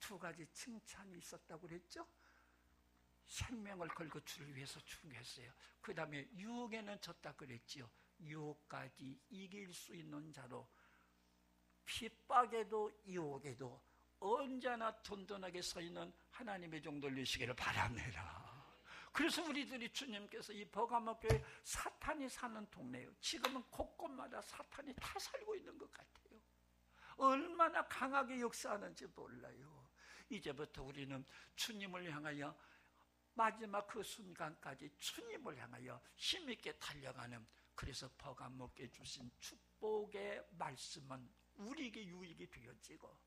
S1: 2가지 칭찬이 있었다고 그랬죠? 생명을 걸고 주를 위해서 죽였어요. 그 다음에 유혹에는 졌다 그랬지요. 유혹까지 이길 수 있는 자로 핍박에도 유혹에도 언제나 든든하게 서 있는 하나님의 종들 되시기를 바랍니다. 그래서 우리들이 주님께서 이 버가모 교회 사탄이 사는 동네예요. 지금은 곳곳마다 사탄이 다 살고 있는 것 같아요. 얼마나 강하게 역사하는지 몰라요. 이제부터 우리는 주님을 향하여 마지막 그 순간까지 주님을 향하여 힘있게 달려가는, 그래서 버가모께 주신 축복의 말씀은 우리에게 유익이 되어지고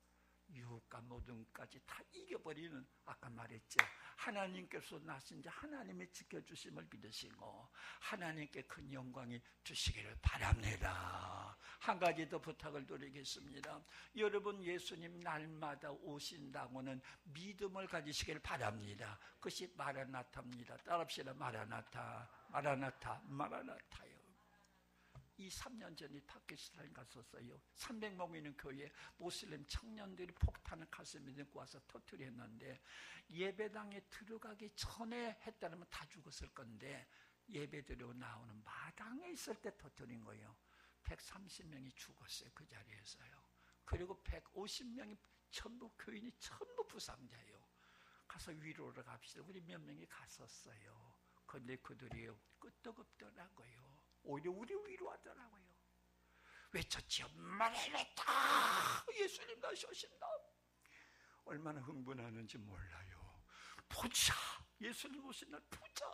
S1: 유혹과 모든까지 다 이겨버리는, 아까 말했죠, 하나님께서 나신 자 하나님의 지켜주심을 믿으시고 하나님께 큰 영광이 주시기를 바랍니다. 한 가지 더 부탁을 드리겠습니다. 여러분, 예수님 날마다 오신다고는 믿음을 가지시길 바랍니다. 그것이 마라나타입니다. 따라합시다. 마라나타, 마라나타, 마라나타요. 3년 전에 파키스탄에 갔었어요. 300명 있는 교회에 모슬림 청년들이 폭탄을 가슴에 넣고 와서 터뜨렸는데, 예배당에 들어가기 전에 했다면 다 죽었을 건데 예배 드리고 나오는 마당에 있을 때 터뜨린 거예요. 130명이 죽었어요. 그 자리에서요. 그리고 150명이 전부 교인이 전부 부상자예요. 가서 위로를 갑시다. 우리 몇 명이 갔었어요. 그런데 그들이 끄떡없더라고요. 오히려 우리 위로하더라고요. 외쳤지요. 마라나타, 예수님 다시 오신다. 얼마나 흥분하는지 몰라요. 보자, 예수님 오신 날 보자.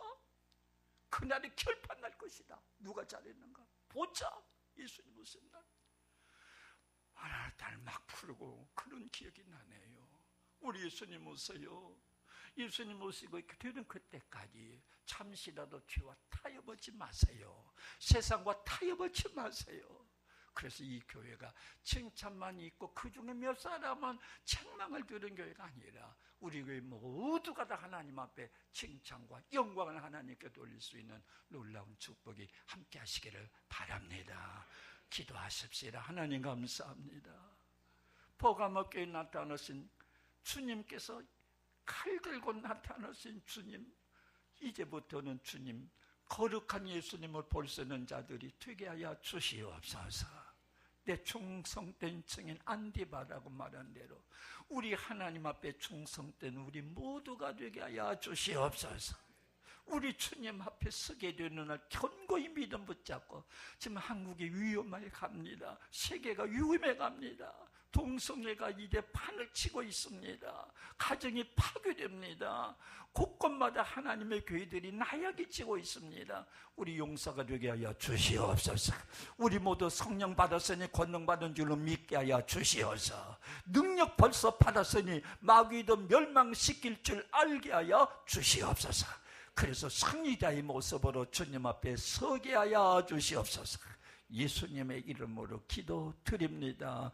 S1: 그날이 결판 날 것이다. 누가 잘했는가 보자, 예수님 오신 날. 마라나타를 막 부르고 그런 기억이 나네요. 우리 예수님 오세요. 예수님 오시고 이렇게 되는 그때까지 잠시라도 죄와 타협하지 마세요. 세상과 타협하지 마세요. 그래서 이 교회가 칭찬만 있고 그 중에 몇 사람은 책망을 들은 교회가 아니라 우리 교회 모두가 다 하나님 앞에 칭찬과 영광을 하나님께 돌릴 수 있는 놀라운 축복이 함께 하시기를 바랍니다. 기도하십시다. 하나님 감사합니다. 버가모 교회에 나타나신 주님께서 칼 들고 나타나신 주님, 이제부터는 주님, 거룩한 예수님을 볼 수 있는 자들이 되게 하여 주시옵소서. 내 충성된 증인 안디바라고 말한 대로 우리 하나님 앞에 충성된 우리 모두가 되게 하여 주시옵소서. 우리 주님 앞에 서게 되는 날 견고히 믿음 붙잡고, 지금 한국이 위험해 갑니다. 세계가 위험해 갑니다. 동성애가 이제 판을 치고 있습니다. 가정이 파괴됩니다. 곳곳마다 하나님의 교회들이 나약이 지고 있습니다. 우리 용사가 되게 하여 주시옵소서. 우리 모두 성령 받았으니 권능 받은 줄로 믿게 하여 주시옵소서. 능력 벌써 받았으니 마귀도 멸망시킬 줄 알게 하여 주시옵소서. 그래서 승리자의 모습으로 주님 앞에 서게 하여 주시옵소서. 예수님의 이름으로 기도드립니다.